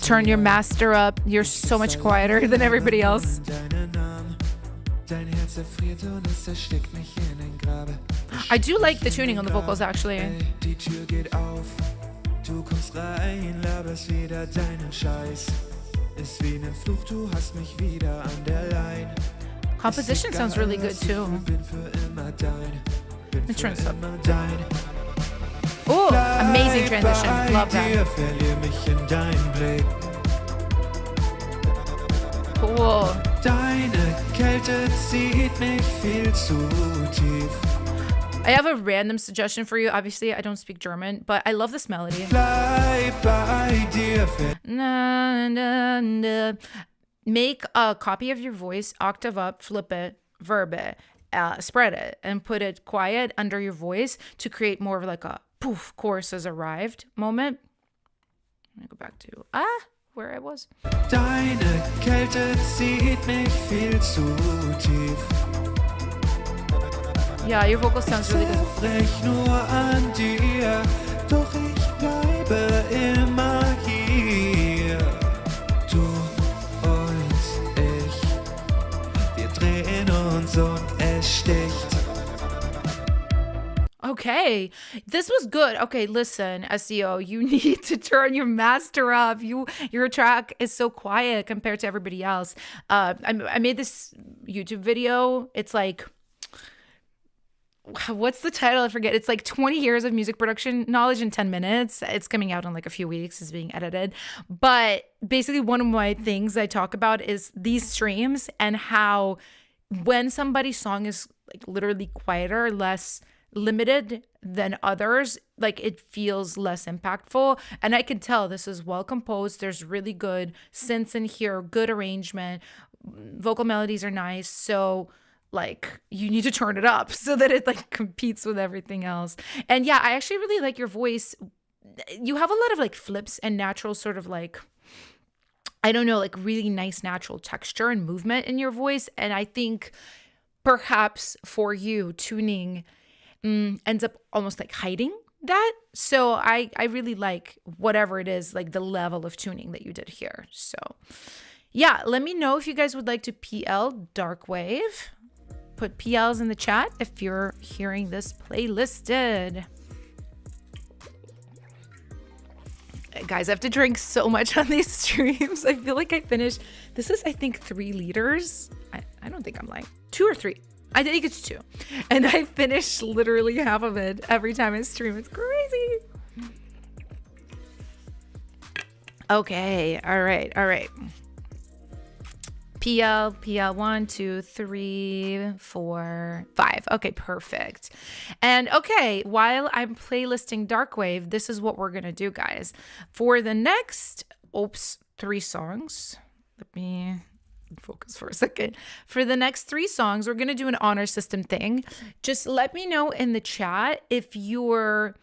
Turn your master up. You're so much quieter than everybody else. I do like the tuning on the vocals, actually. Du kommst rein, laberst wieder deinen Scheiß. Ist wie nen Fluch, du hast mich wieder an der Line. Composition sounds really good too. Bin für immer dein. It turns up. Oh, amazing transition. Love that. Verlier mich in deinen Blick. Cool. Deine Kälte zieht mich viel zu tief. I have a random suggestion for you. Obviously, I don't speak German, but I love this melody. Bleib bei dir. Na, na, na. Make a copy of your voice, octave up, flip it, verb it, spread it, and put it quiet under your voice to create more of like a poof, chorus has arrived moment. I'm gonna go back to where I was. Deine Kälte zieht mich viel zu tief. Yeah, your vocal sounds really good. Zerbrech nur an dir, doch ich bleibe immer hier. Du und ich, wir drehen uns und es sticht. Okay, this was good. Okay, listen, SEO, you need to turn your master up. Your track is so quiet compared to everybody else. I made this YouTube video. It's like, what's the title? I forget. It's like 20 years of music production knowledge in 10 minutes. It's coming out in like a few weeks. It's being edited. But basically one of my things I talk about is these streams and how when somebody's song is like literally quieter, less limited than others, like it feels less impactful. And I can tell this is well composed. There's really good synths in here, good arrangement, vocal melodies are nice. So like you need to turn it up so that it like competes with everything else. And yeah, I actually really like your voice. You have a lot of like flips and natural sort of like, I don't know, like really nice natural texture and movement in your voice. And I think perhaps for you, tuning ends up almost like hiding that. So I really like whatever it is, like the level of tuning that you did here. So yeah, let me know if you guys would like to PL Darkwave. Put PLs in the chat if you're hearing this playlisted. Guys, I have to drink so much on these streams. I feel like I finished, this is I think 3 liters. I don't think I'm lying. 2 or 3. I think it's 2. And I finish literally half of it every time I stream. It's crazy. Okay, all right. PL 1, 2, 3, 4, 5. Okay, perfect. And okay, while I'm playlisting Darkwave, this is what we're gonna do, guys. For the next 3 songs, let me focus for a second. For the next 3 songs, we're going to do an honor system thing. Just let me know in the chat if you've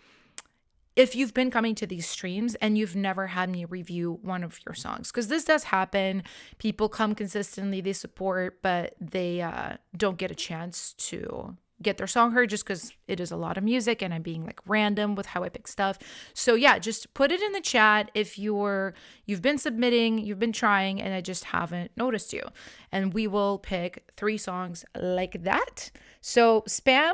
been coming to these streams and you've never had me review one of your songs, because this does happen. People come consistently, they support, but they don't get a chance to get their song heard just because it is a lot of music and I'm being like random with how I pick stuff. So yeah, just put it in the chat if you've been submitting, you've been trying, and I just haven't noticed you. And we will pick 3 songs like that. So spam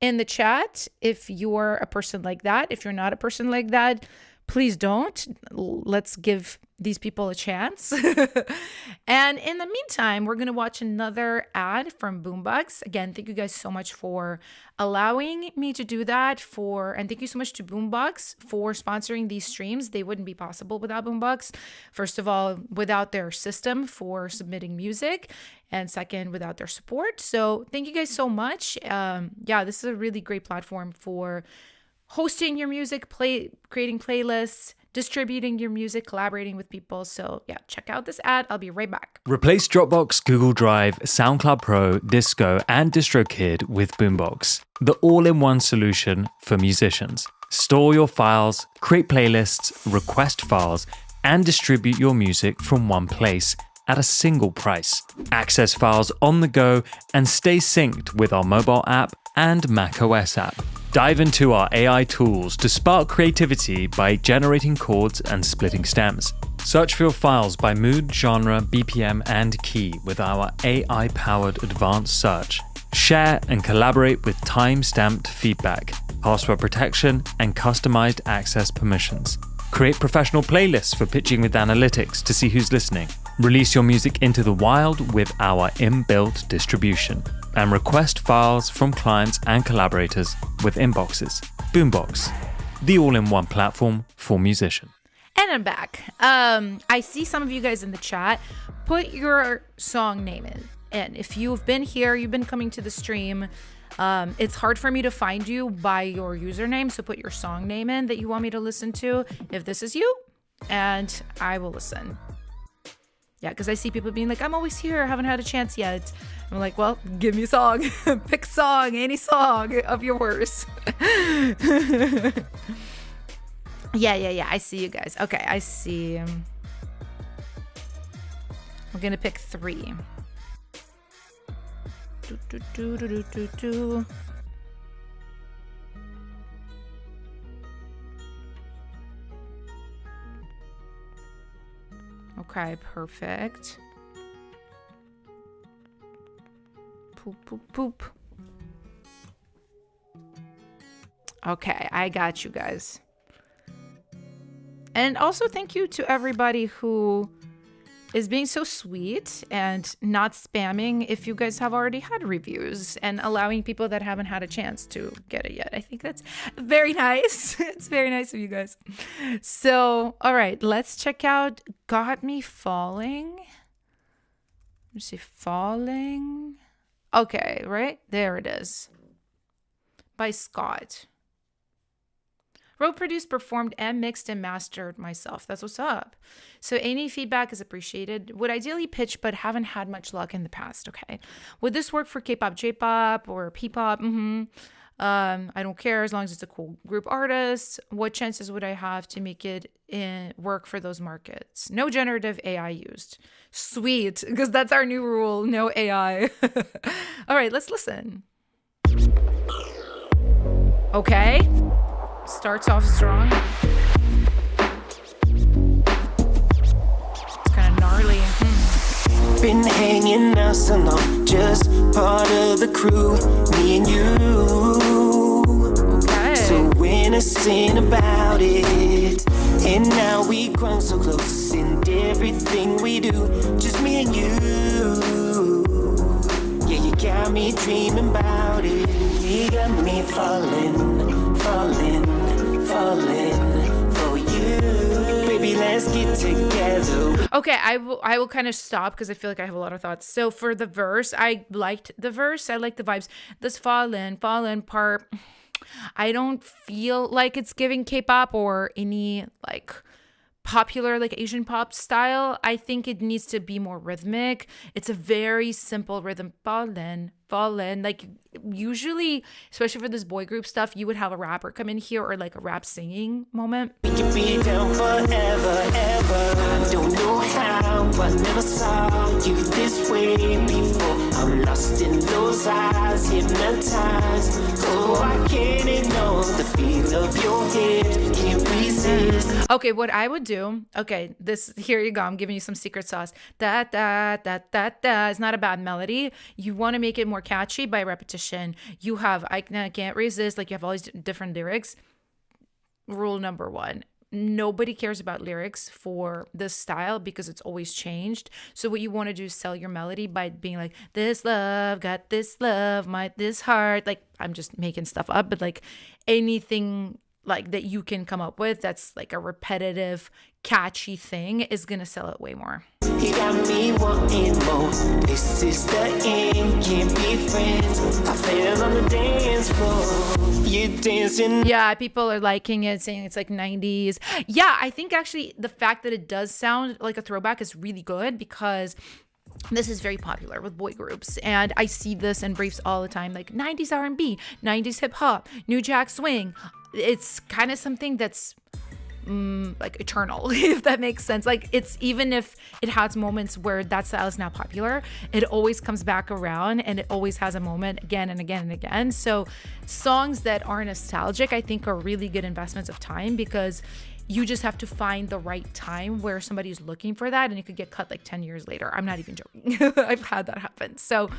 in the chat if you're a person like that. If you're not a person like that, please don't. Let's give these people a chance. And in the meantime, we're going to watch another ad from Boombox. Again, thank you guys so much for allowing me to do that, and thank you so much to Boombox for sponsoring these streams. They wouldn't be possible without Boombox. First of all, without their system for submitting music, and second, without their support. So thank you guys so much. This is a really great platform for hosting your music, creating playlists, distributing your music, collaborating with people. So yeah, check out this ad. I'll be right back. Replace Dropbox, Google Drive, SoundCloud Pro, Disco, and DistroKid with Boombox, the all-in-one solution for musicians. Store your files, create playlists, request files, and distribute your music from one place at a single price. Access files on the go and stay synced with our mobile app and macOS app. Dive into our AI tools to spark creativity by generating chords and splitting stems. Search for your files by mood, genre, BPM, and key with our AI-powered advanced search. Share and collaborate with time-stamped feedback, password protection, and customized access permissions. Create professional playlists for pitching with analytics to see who's listening. Release your music into the wild with our inbuilt distribution. And request files from clients and collaborators with inboxes. Boombox, the all-in-one platform for musicians. And I'm back. I see some of you guys in the chat. Put your song name in. And if you've been here, you've been coming to the stream, it's hard for me to find you by your username. So put your song name in that you want me to listen to if this is you, and I will listen. Yeah, because I see people being like, I'm always here, I haven't had a chance yet. I'm like, well, give me a song. Pick a song, any song of yours. Yeah, I see you guys. Okay, I see. I'm going to pick 3. Okay, perfect. Poop. Okay, I got you guys. And also thank you to everybody who is being so sweet and not spamming if you guys have already had reviews and allowing people that haven't had a chance to get it yet. I think that's very nice. It's very nice of you guys. So, all right, let's check out Got Me Falling. Let me see, Falling. Okay, right? There it is. By Scott. Wrote, produced, performed, and mixed and mastered myself. That's what's up. So any feedback is appreciated. Would ideally pitch, but haven't had much luck in the past. Okay. Would this work for K-pop, J-pop, or P-pop? I don't care as long as it's a cool group artist. What chances would I have to make it work for those markets? No generative AI used. Sweet, because that's our new rule. No AI. All right, let's listen. Okay. Starts off strong. It's kind of gnarly. Been hanging out so long, just part of the crew, me and you. Okay. So innocent about it, and now we grown so close in everything we do, just me and you. Yeah, you got me dreaming about it. You got me falling for you. Baby, let's get together. Okay, I will kind of stop because I feel like I have a lot of thoughts. So for the verse, I liked the verse. I like the vibes. This fallen part, I don't feel like it's giving K-pop or any like popular like Asian pop style. I think it needs to be more rhythmic. It's a very simple rhythm. Fallen. Like usually, especially for this boy group stuff, you would have a rapper come in here or like a rap singing moment. We can be down forever, ever. I don't know how, I never saw you this way before. I'm lost in those eyes, hypnotized. Oh, I can't ignore the feel of your head. Can't resist. Okay, what I would do, okay, here you go. I'm giving you some secret sauce. Da, da, da, da, da. It's not a bad melody. You want to make it more catchy by repetition. You have, I can't resist. Like you have all these different lyrics. Rule number 1. Nobody cares about lyrics for this style because it's always changed. So what you want to do is sell your melody by being like, this love, got this love, this heart. Like I'm just making stuff up, but like anything like that you can come up with that's like a repetitive, catchy thing is gonna sell it way more. You got me wanting more. This is the end, can't be friends. I fell on the dance floor. You dancing. Yeah, people are liking it, saying it's like 90s. Yeah, I think actually the fact that it does sound like a throwback is really good because this is very popular with boy groups, and I see this in briefs all the time, like 90s R&B, 90s hip hop, New Jack Swing. It's kind of something that's like eternal, if that makes sense. Like it's, even if it has moments where that style is now popular, it always comes back around and it always has a moment again and again and again. So songs that are nostalgic, I think, are really good investments of time because you just have to find the right time where somebody's looking for that and it could get cut like 10 years later. I'm not even joking. I've had that happen. So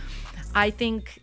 I think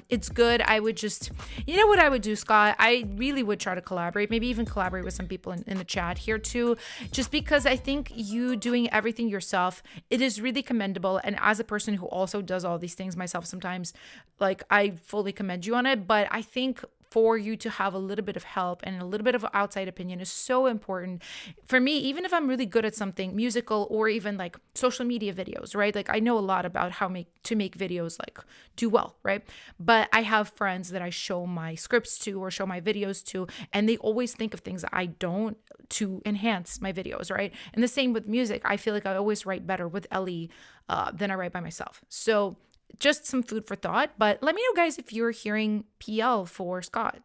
it's good. I would just, you know what I would do, Scott? I really would try to collaborate, maybe even collaborate with some people in the chat here too, just because I think you doing everything yourself, it is really commendable. And as a person who also does all these things myself sometimes, like I fully commend you on it. But I think for you to have a little bit of help and a little bit of outside opinion is so important. For me, even if I'm really good at something musical or even like social media videos, right? Like I know a lot about how to make videos like do well, right? But I have friends that I show my scripts to or show my videos to, and they always think of things that I don't to enhance my videos, right? And the same with music. I feel like I always write better with Ellie than I write by myself. So just some food for thought, but let me know, guys, if you're hearing PL for Scott.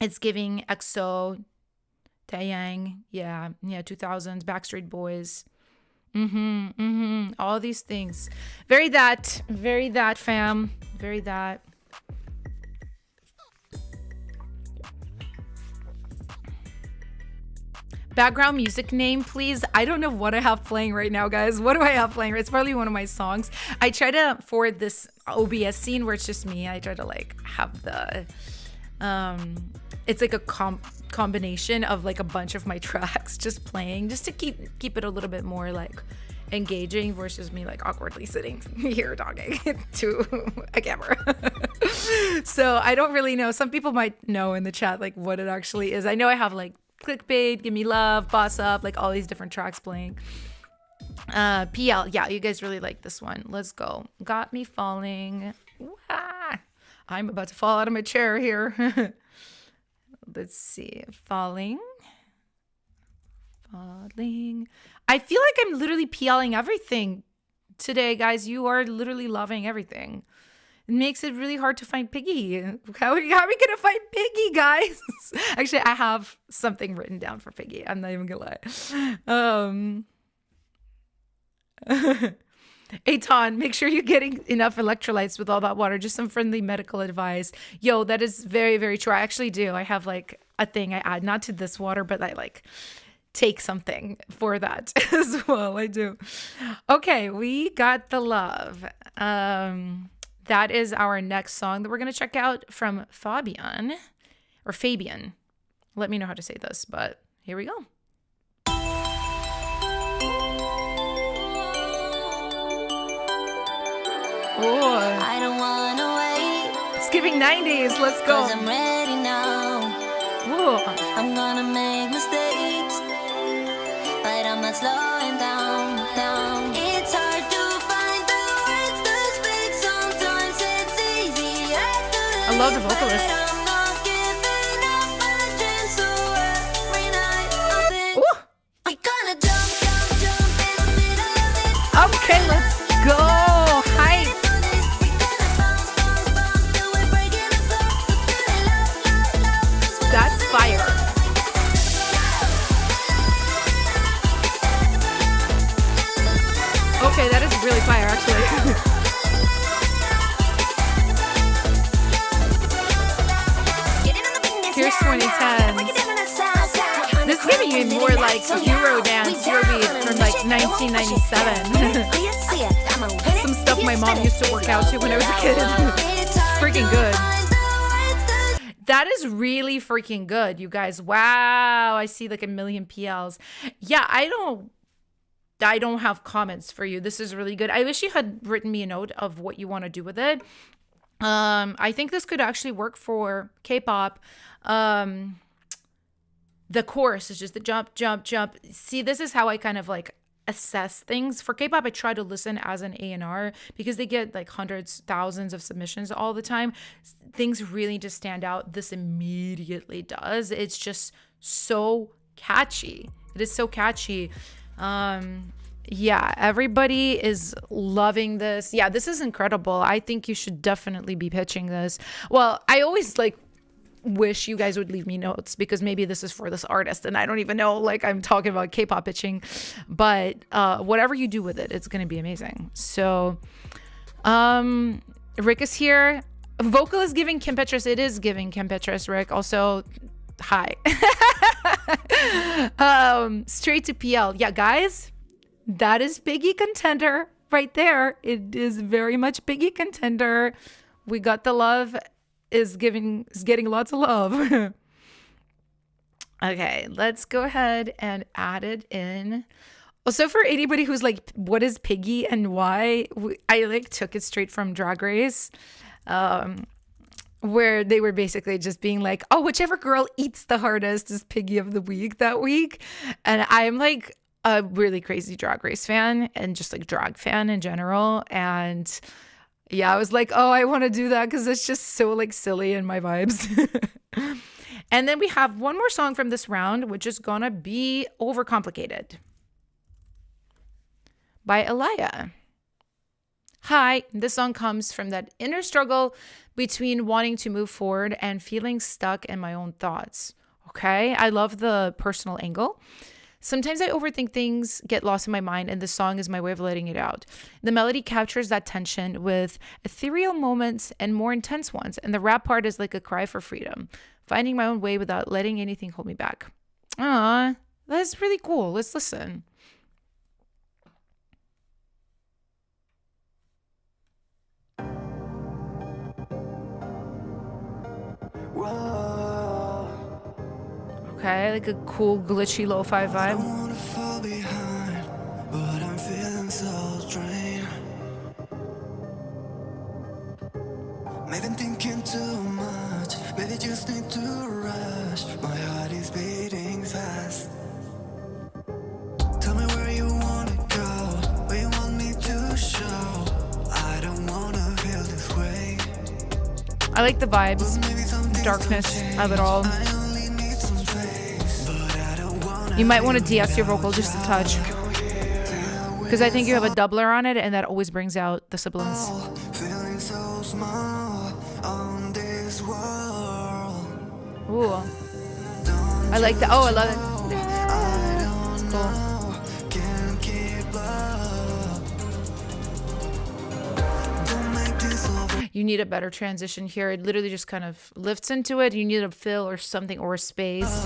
It's giving EXO, Taeyang, yeah, 2000s, Backstreet Boys, all these things. Very that, fam, very that. Background music name, please. I don't know what I have playing right now, guys. What do I have playing? It's probably one of my songs. I try to, for this OBS scene where it's just me, I try to like have the, it's like a combination of like a bunch of my tracks just playing, just to keep it a little bit more like engaging versus me like awkwardly sitting here talking to a camera. So I don't really know. Some people might know in the chat like what it actually is. I know I have like Clickbait, Give Me Love, Boss Up, like all these different tracks playing. PL, yeah, you guys really like this one. Let's go. Got Me Falling. Ah, I'm about to fall out of my chair here. Let's see. Falling. I feel like I'm literally PLing everything today, guys. You are literally loving everything. It makes it really hard to find Piggy. How are we gonna find Piggy, guys? Actually, I have something written down for Piggy. I'm not even gonna lie. Aton, make sure you're getting enough electrolytes with all that water. Just some friendly medical advice. Yo, that is very, very true. I actually do. I have like a thing I add, not to this water, but I like take something for that as well. I do. Okay, we got the love. That is our next song that we're going to check out from Fabian. Let me know how to say this, but here we go. Oh, I don't wanna wait. It's giving 90s. Let's go. 'Cause I'm ready now. Ooh. I'm gonna make mistakes, but I'm not slowing down. It's hard to find the words to speak. Sometimes it's easier to I love the leave, but vocalist. I'm not giving up my dreams, so every night I think Ooh. 2010s. This is giving me more like Eurodance, Eurobeat from like 1997. Some stuff my mom used to work out to when I was a kid. Freaking good. That is really freaking good, you guys. Wow, I see like a million PLs. Yeah, I don't have comments for you. This is really good. I wish you had written me a note of what you want to do with it. I think this could actually work for K-pop. The chorus is just the jump, jump, jump. See, this is how I kind of like assess things. For K-pop, I try to listen as an A&R because they get like hundreds, thousands of submissions all the time. Things really just stand out. This immediately does. It's just so catchy. It is so catchy. Yeah, everybody is loving this. Yeah, this is incredible. I think you should definitely be pitching this. Well, I always like wish you guys would leave me notes because maybe this is for this artist and I don't even know, like I'm talking about K-pop pitching, but whatever you do with it, it's going to be amazing. So Rick is here. Vocal is giving Kim Petras. It is giving Kim Petras, Rick. Also, hi. Straight to PL. Yeah, guys, that is Biggie Contender right there. It is very much Biggie Contender. We got the love. Is getting lots of love. Okay, let's go ahead and add it in. Also, for anybody who's like, what is Piggy and why? I like took it straight from Drag Race, where they were basically just being like, oh, whichever girl eats the hardest is Piggy of the week that week. And I'm like a really crazy Drag Race fan and just like drag fan in general. And yeah, I was like, oh, I want to do that because it's just so like silly in my vibes. And then we have one more song from this round, which is gonna be Overcomplicated by Alaya. Hi, this song comes from that inner struggle between wanting to move forward and feeling stuck in my own thoughts. Okay, I love the personal angle. Sometimes I overthink things, get lost in my mind, and the song is my way of letting it out. The melody captures that tension with ethereal moments and more intense ones, and the rap part is like a cry for freedom, finding my own way without letting anything hold me back. Ah, that's really cool. Let's listen. Okay, like a cool glitchy lo-fi vibe. I wanna fall behind, but I'm feeling so drained. Maybe thinking too much, maybe just need to rush. My heart is beating fast. Tell me where you wanna go, where you want me to show. I don't wanna feel this way. I like the vibes, darkness of it all. You might want to de-ess your vocal just a touch, because I think you have a doubler on it, and that always brings out the sibilance. Feeling so small on this world. Ooh, I like that. Oh, I love it. Cool. Can't keep up. Don't make this over. You need a better transition here. It literally just kind of lifts into it. You need a fill or something or a space.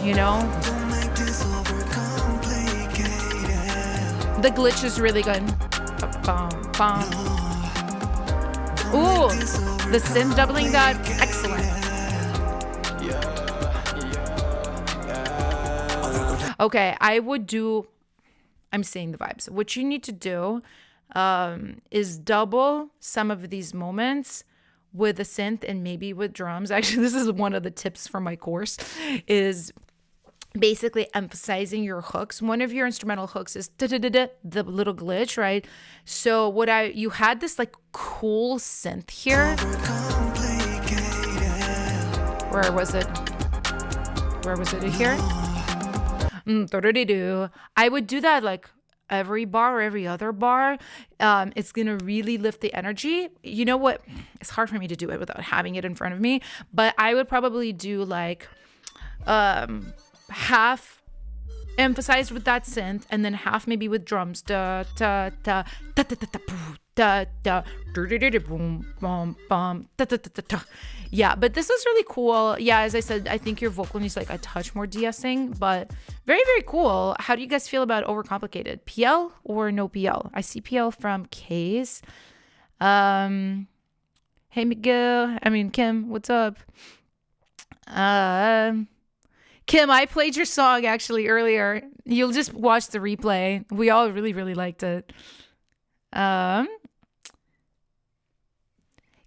You know? Don't make this overcomplicated. The glitch is really good. Bum, bum. Ooh, the synth doubling that. Excellent. Okay, I'm saying the vibes. What you need to do is double some of these moments with a synth and maybe with drums. Actually, this is one of the tips from my course, is basically emphasizing your hooks. One of your instrumental hooks is the little glitch, right? So you had this like cool synth here. Where was it? Here? I would do that like every bar or every other bar. It's gonna really lift the energy. You know what? It's hard for me to do it without having it in front of me, but I would probably do like half emphasized with that synth, and then half maybe with drums. Da da da da da da da boo, da da da boom bum bum da da da da. Yeah, but this is really cool. Yeah, as I said, I think your vocal needs like a touch more de-essing, but very, very cool. How do you guys feel about Overcomplicated? PL or no PL? I see PL from K's. Hey Miguel, Kim, what's up? Kim, I played your song actually earlier. You'll just watch the replay. We all really, really liked it.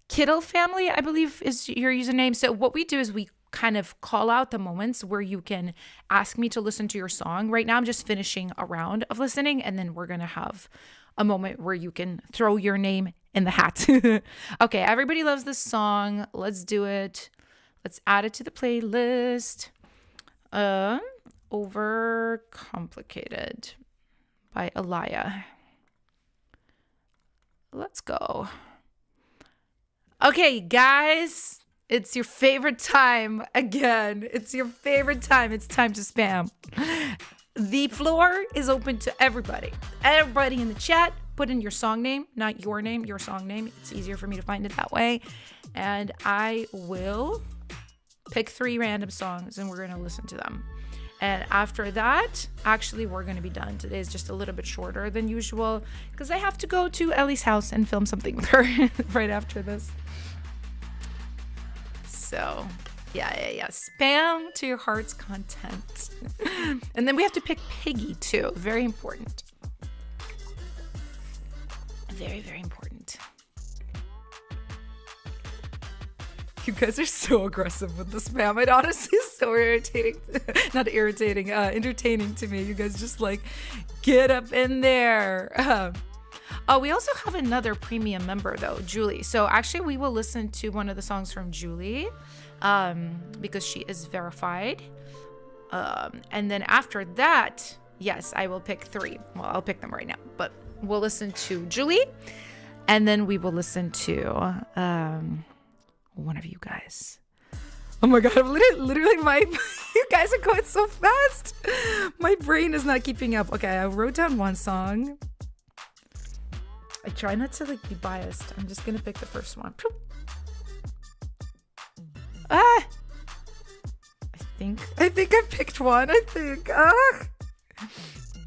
Kittle Family, I believe, is your username. So what we do is we kind of call out the moments where you can ask me to listen to your song. Right now, I'm just finishing a round of listening, and then we're going to have a moment where you can throw your name in the hat. Okay, everybody loves this song. Let's do it. Let's add it to the playlist. Overcomplicated by Alaya. Let's go. Okay, guys, it's your favorite time again. It's your favorite time. It's time to spam. The floor is open to everybody. Everybody in the chat, put in your song name, not your name, your song name. It's easier for me to find it that way. And I will pick 3 random songs and we're going to listen to them. And after that, actually, we're going to be done. Today is just a little bit shorter than usual because I have to go to Ellie's house and film something with her right after this. So, yeah. Spam to your heart's content. And then we have to pick Piggy, too. Very important. Very, very important. You guys are so aggressive with the spam. It honestly is so irritating. Not irritating, entertaining to me. You guys just like, get up in there. Oh, we also have another premium member though, Julie. So actually we will listen to one of the songs from Julie because she is verified. And then after that, yes, I will pick 3. Well, I'll pick them right now, but we'll listen to Julie and then we will listen to one of you guys. Oh my god, I'm literally you guys are going so fast. My brain is not keeping up. Okay, I wrote down one song. I try not to like be biased. I'm just gonna pick the first one. I think I picked one.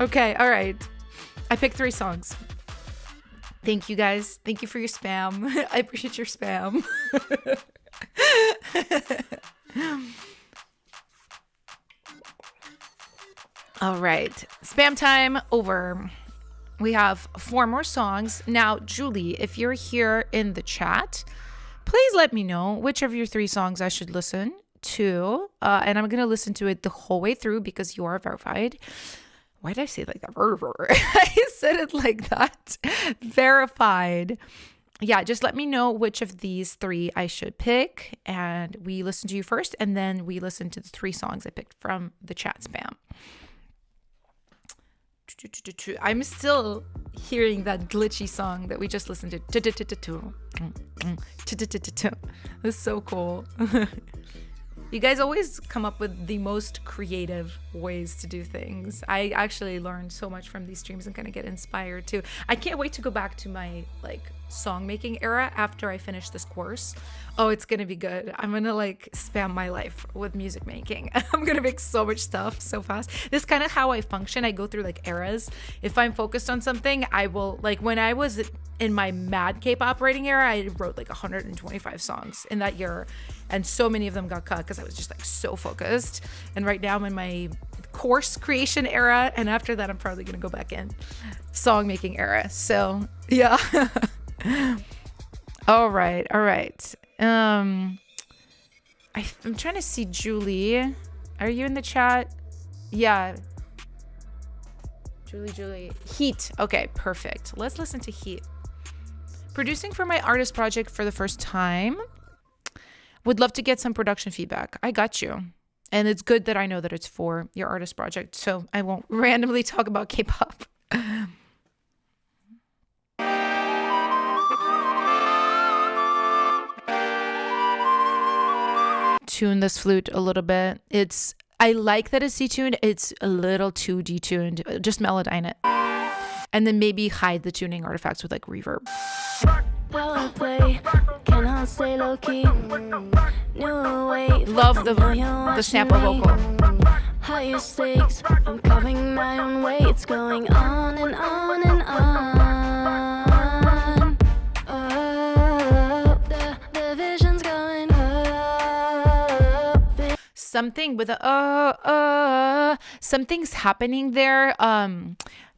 Okay, all right. I picked 3 songs. Thank you guys. Thank you for your spam. I appreciate your spam. All right. Spam time over. We have 4 more songs. Now, Julie, if you're here in the chat, please let me know which of your 3 songs I should listen to. And I'm going to listen to it the whole way through because you are verified. Why did I say it like that? I said it like that. Verified. Yeah, just let me know which of these 3 I should pick. And we listen to you first. And then we listen to the 3 songs I picked from the chat spam. I'm still hearing that glitchy song that we just listened to. It's so cool. You guys always come up with the most creative ways to do things. I actually learned so much from these streams and kind of get inspired too. I can't wait to go back to my song making era after I finish this course. Oh, it's gonna be good. I'm gonna spam my life with music making. I'm gonna make so much stuff so fast. This is kind of how I function. I go through eras. If I'm focused on something, I will when I was in my mad K-pop writing era, I wrote 125 songs in that year, and so many of them got cut because I was just so focused. And right now I'm in my course creation era, and after that I'm probably gonna go back in song making era. So yeah. all right. I'm trying to see Julie. Are you in the chat? Yeah. Julie. Heat. Okay, perfect. Let's listen to Heat. Producing for my artist project for the first time. Would love to get some production feedback. I got you. And it's good that I know that it's for your artist project, so I won't randomly talk about K-pop. Tune this flute a little bit. It's I like that it's detuned. It's a little too detuned. Just Melodyne it. And then maybe hide the tuning artifacts with like reverb. Power play, cannot stay low key. New wave. Love the sample vocal. Higher stakes, I'm carving my own way. It's going on and on and on. Oh, the vision's going up. Something with something's happening there.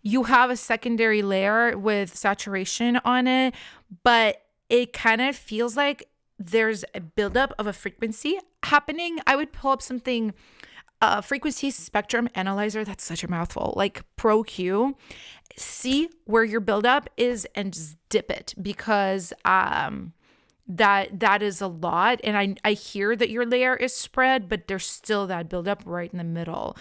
You have a secondary layer with saturation on it, but it kind of feels like there's a buildup of a frequency happening. I would pull up something, frequency spectrum analyzer. That's such a mouthful. Like Pro Q. See where your buildup is and just dip it, because that is a lot. And I hear that your layer is spread, but there's still that buildup right in the middle.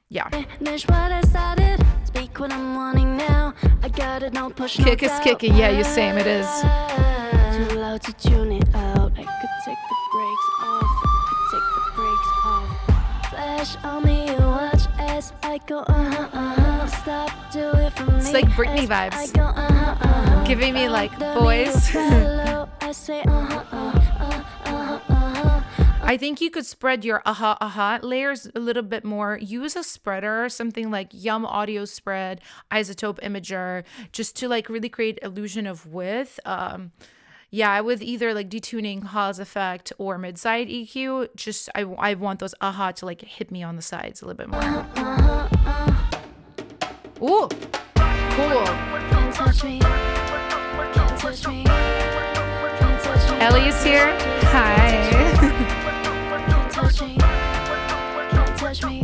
Yeah. Finish what I started. Speak what I'm wanting now. I got it, no push. Kick is kicking. Yeah, you same. It is. Too loud to tune it out. I could take the brakes off. Flash on me, you watch as I go. Stop, do it for me. It's like Britney vibes. Giving me like boys. I say I think you could spread your layers a little bit more. Use a spreader, something like Yum Audio Spread, Isotope Imager, just to like really create illusion of width. Yeah, with either like detuning, Haas effect, or mid-side EQ. Just I want those to like hit me on the sides a little bit more. Ooh, cool. Can't touch me. Can't touch me. Can't touch me. Ellie is here. Hi. Can't touch me. Can't touch me.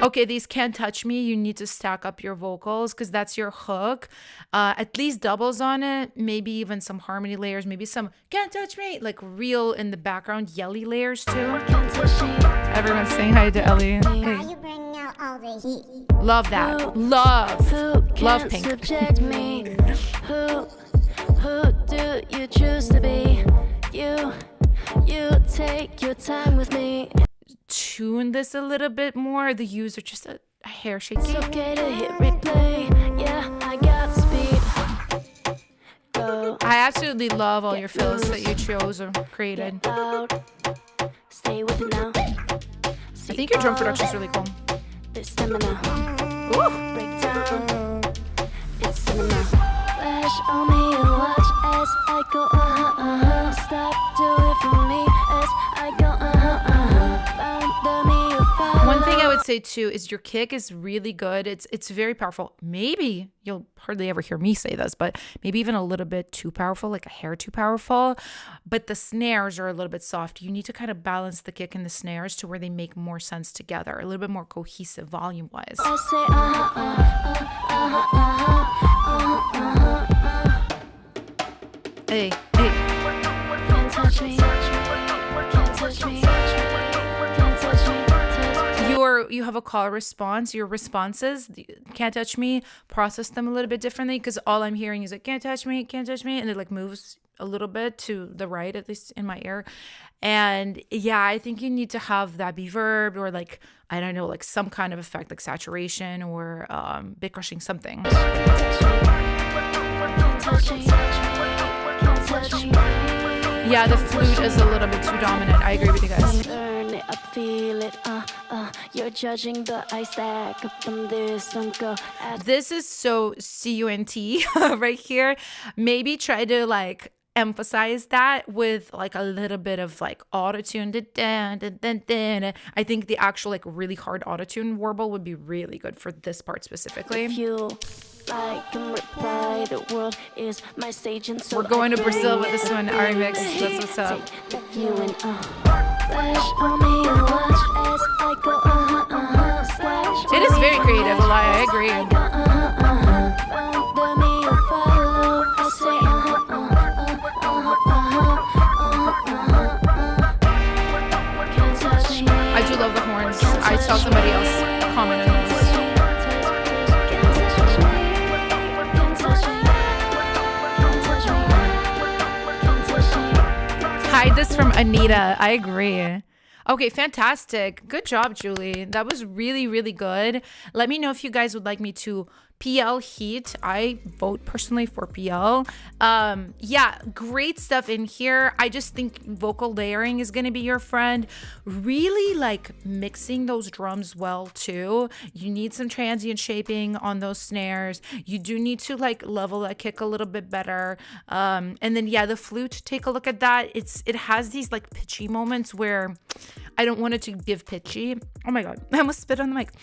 Okay, these Can't Touch Me, you need to stack up your vocals because that's your hook. At least doubles on it, maybe even some harmony layers, maybe some Can't Touch Me, like real in the background, yelly layers too. Can't touch me. Everyone's saying hi to Ellie. Why you bringing out all the heat? Love that. Love Can't Pink. subject me. Who do you choose to be? You take your time with me. Tune this a little bit more. The U's are just a hair shaky. It's okay to hit replay. Yeah, I got speed. Go. I absolutely love all your fills that you chose or created. Get out. Stay with it now. I think your drum production is really cool. This stamina. Ooh. Break down. It's cinema. Flash on me and watch as I go. Stop, do it for me as I go. Found me a follow. One thing I would say too is your kick is really good. It's very powerful. Maybe you'll hardly ever hear me say this, but maybe even a little bit too powerful, like a hair too powerful. But the snares are a little bit soft. You need to kind of balance the kick and the snares to where they make more sense together, a little bit more cohesive volume wise. I say Hey. can't touch me. Can't touch me. Can't touch me. You have a call response. Your responses, Can't Touch Me, process them a little bit differently because all I'm hearing is like can't touch me, and it like moves a little bit to the right, at least in my ear. And yeah, I think you need to have that be verbed or like, I don't know, like some kind of effect like saturation or bit crushing something. Yeah, the flute is a little bit too dominant. I agree with you guys. Turn it up, feel it, you're judging, but I stack up on this, don't go at This is so CUNT right here. Maybe try to like emphasize that with like a little bit of like autotune. I think the actual like really hard autotune warble would be really good for this part specifically. fuel. I can reply, the world is my stage, and so We're going to I Brazil bring with this one, it. our mix. That's what's up. Take the view and flash on me and watch as I go. Slash It is on me very and creative, watch Elia, I as agree. go. Follow me and follow. I say can't touch me. I do love the horns. I saw somebody else comment on this. Hide this from Anita. I agree. Okay, fantastic. Good job, Julie. That was really, really good. Let me know if you guys would like me to PL Heat. I vote personally for PL. Yeah, great stuff in here. I just think vocal layering is going to be your friend. Really like mixing those drums well too. You need some transient shaping on those snares. You do need to like level that kick a little bit better. And then yeah, the flute, take a look at that. It has these like pitchy moments where I don't want it to give pitchy. Oh my God, I almost spit on the mic.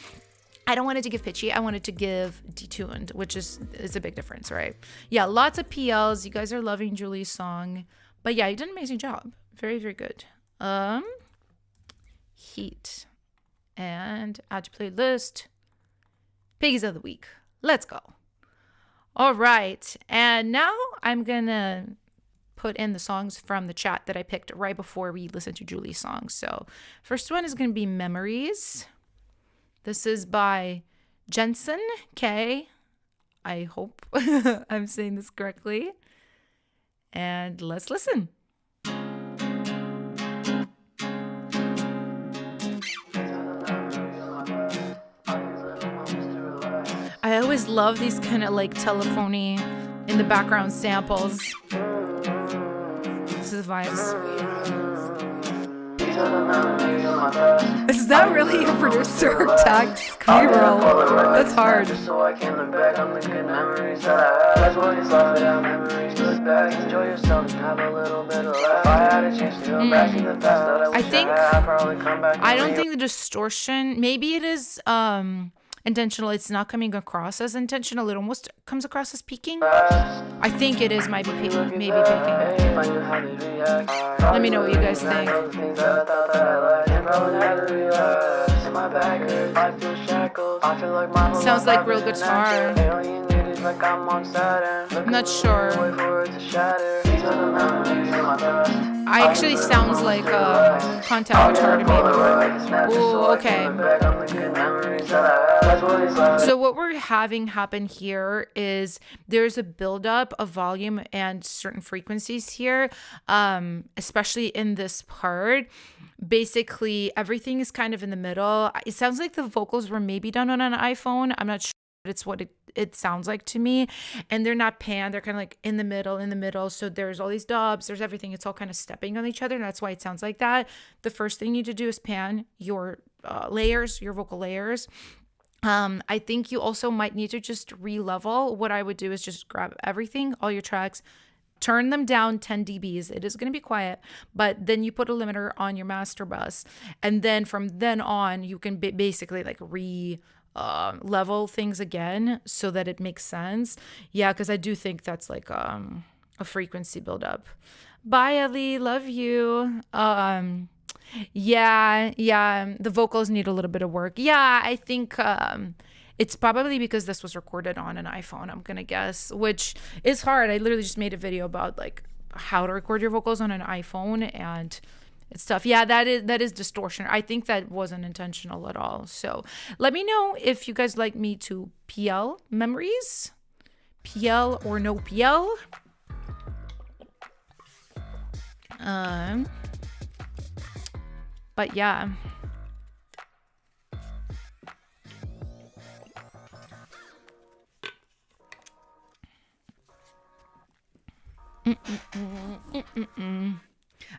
I don't want it to give pitchy. I want it to give detuned, which is a big difference, right? Yeah, lots of PLs. You guys are loving Julie's song. But yeah, you did an amazing job. Very, very good. Heat. And add to playlist. Piggies of the week. Let's go. All right. And now I'm going to put in the songs from the chat that I picked right before we listened to Julie's song. So first one is going to be Memories. This is by Jensen K. I hope I'm saying this correctly. And let's listen. I always love these kind of like telephony in the background samples. This is vibes. Is that really a producer text? K-Roll. That's hard. So I can look back on the good memories that I had. That's what it's like without memories. Look back, enjoy yourself, and have a little bit of laugh. If I had a chance to go back to the past that I wish I'd probably come back. I don't think the distortion, maybe it is intentional. It's not coming across as intentional. It almost comes across as peaking. I think it is maybe peaking. Let me know what you guys think. Sounds like real guitar. I'm not sure. I actually sounds like a contact guitar to me. Ooh, okay. So what we're having happen here is there's a buildup of volume and certain frequencies here, especially in this part. Basically, everything is kind of in the middle. It sounds like the vocals were maybe done on an iPhone. I'm not sure. It's what it sounds like to me. And they're not panned. They're kind of like in the middle. So there's all these dubs. There's everything. It's all kind of stepping on each other. And that's why it sounds like that. The first thing you need to do is pan your layers, your vocal layers. I think you also might need to just re-level. What I would do is just grab everything, all your tracks, turn them down 10 dBs. It is going to be quiet, but then you put a limiter on your master bus. And then from then on, you can basically like level things again so that it makes sense. Yeah, because I do think that's like a frequency buildup. Bye, Ellie. Love you. Yeah, the vocals need a little bit of work. Yeah, I think it's probably because this was recorded on an iPhone, I'm gonna guess, which is hard. I literally just made a video about like how to record your vocals on an iPhone, and it's tough. Yeah, that is distortion. I think that wasn't intentional at all. So let me know if you guys like me to PL Memories, PL or no PL. But yeah.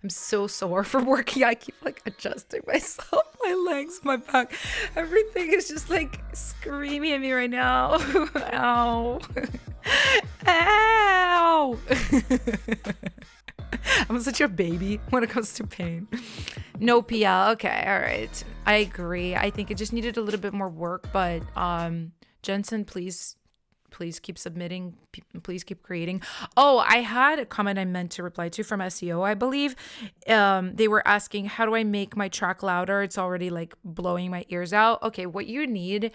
I'm so sore from working. I keep like adjusting myself, my legs, my back. Everything is just like screaming at me right now. Ow. Ow. I'm such a baby when it comes to pain. No PL. Okay. All right. I agree. I think it just needed a little bit more work, but Jensen, please keep submitting. Please keep creating. Oh, I had a comment I meant to reply to from SEO, I believe. They were asking, how do I make my track louder? It's already like blowing my ears out. Okay, what you need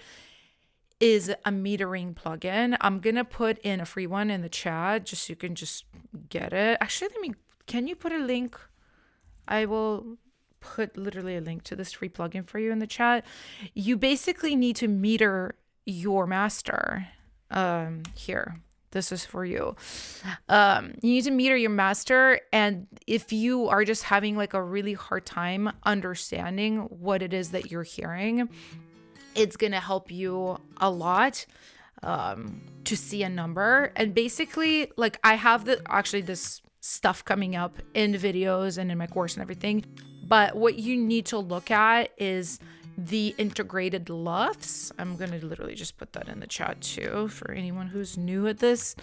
is a metering plugin. I'm going to put in a free one in the chat just so you can just get it. Actually, can you put a link? I will put literally a link to this free plugin for you in the chat. You basically need to meter your master. Here, this is for you. You need to meter your master. And if you are just having like a really hard time understanding what it is that you're hearing, it's going to help you a lot to see a number. And basically, like, I have this stuff coming up in videos and in my course and everything. But what you need to look at is the integrated LUFS. I'm going to literally just put that in the chat too for anyone who's new at this.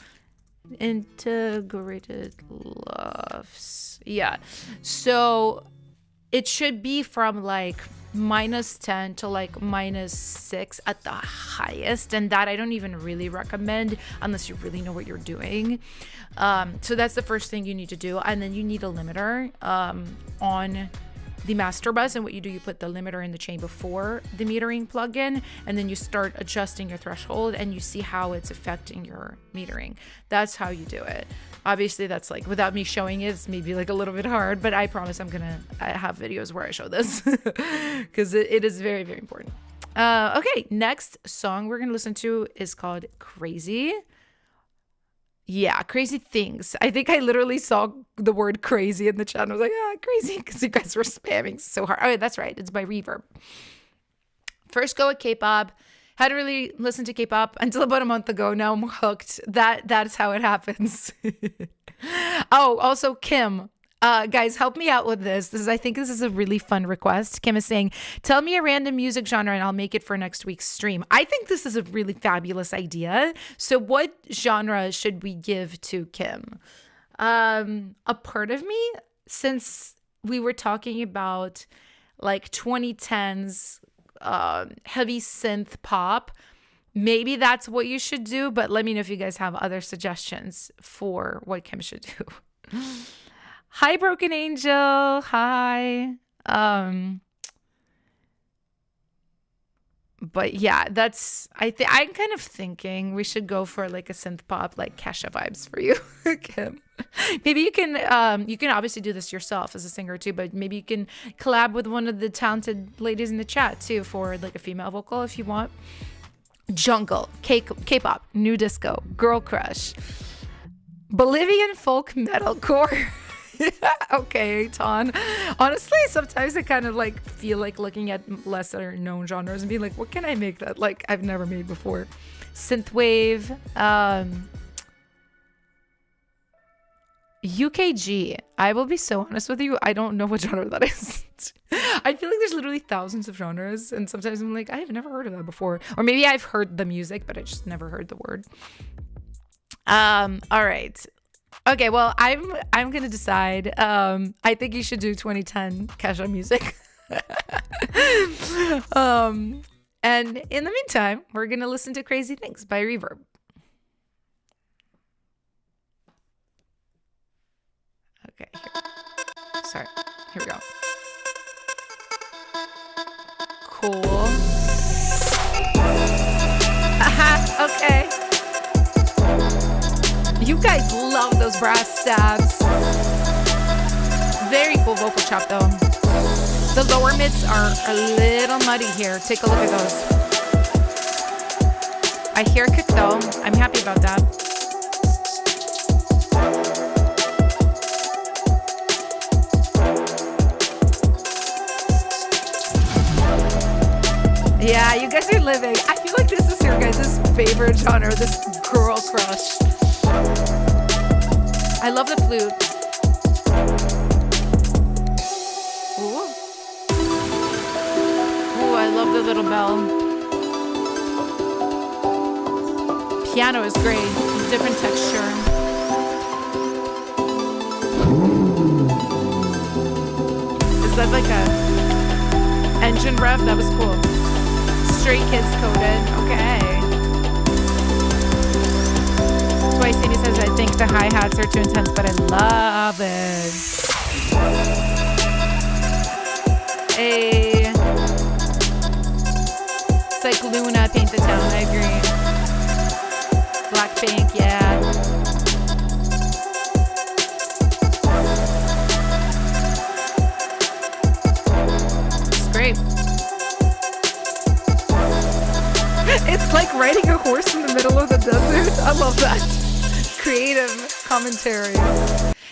Integrated LUFS. Yeah. So it should be from like -10 to like -6 at the highest, and that I don't even really recommend unless you really know what you're doing. So that's the first thing you need to do, and then you need a limiter on the master bus. And what you do, you put the limiter in the chain before the metering plugin, and then you start adjusting your threshold and you see how it's affecting your metering. That's how you do it. Obviously, that's like, without me showing it, it's maybe like a little bit hard, but I promise I have videos where I show this because it is very, very important. Okay, next song we're going to listen to is called Crazy. Yeah, Crazy Things. I think I literally saw the word crazy in the chat and I was like, crazy, because you guys were spamming so hard. Oh, that's right. It's by Reverb. First go with K-pop. Hadn't really listened to K-pop until about a month ago. Now I'm hooked. That's how it happens. Oh, also Kim. Guys, help me out with this. I think this is a really fun request. Kim is saying, tell me a random music genre and I'll make it for next week's stream. I think this is a really fabulous idea. So what genre should we give to Kim? A part of me, since we were talking about like 2010s heavy synth pop, maybe that's what you should do, but let me know if you guys have other suggestions for what Kim should do. Hi, Broken Angel. Hi. But yeah, I'm kind of thinking we should go for like a synth pop, like Kesha vibes for you, Kim. Maybe you can obviously do this yourself as a singer too, but maybe you can collab with one of the talented ladies in the chat too for like a female vocal if you want. Jungle, K-pop, new disco, girl crush, Bolivian folk metalcore. Okay, Ton. Honestly, sometimes I kind of like feel like looking at lesser known genres and being like, what can I make that like I've never made before? Synthwave, UKG. I will be so honest with you, I don't know what genre that is. I feel like there's literally thousands of genres, and sometimes I'm like, I have never heard of that before. Or maybe I've heard the music, but I just never heard the word. All right. Okay, well, I'm gonna decide. I think you should do 2010 Kesha music. And in the meantime, we're gonna listen to Crazy Things by Reverb. Okay, sorry. Here we go. Cool. Okay. You guys love those brass stabs. Very cool vocal chop though. The lower mids are a little muddy here. Take a look at those. I hear a kick though. I'm happy about that. Yeah, you guys are living. I feel like this is your guys' favorite genre, this girl crush. I love the flute. Ooh. Ooh, I love the little bell. Piano is great. Different texture. Is that like a engine rev? That was cool. Stray Kids coded. Okay. Twice Amy says, I think the hi-hats are too intense, but I love it. Hey. It's like Luna, Paint the Town, I agree. Blackpink, yeah. It's great. It's like riding a horse in the middle of the desert. I love that. creative commentary.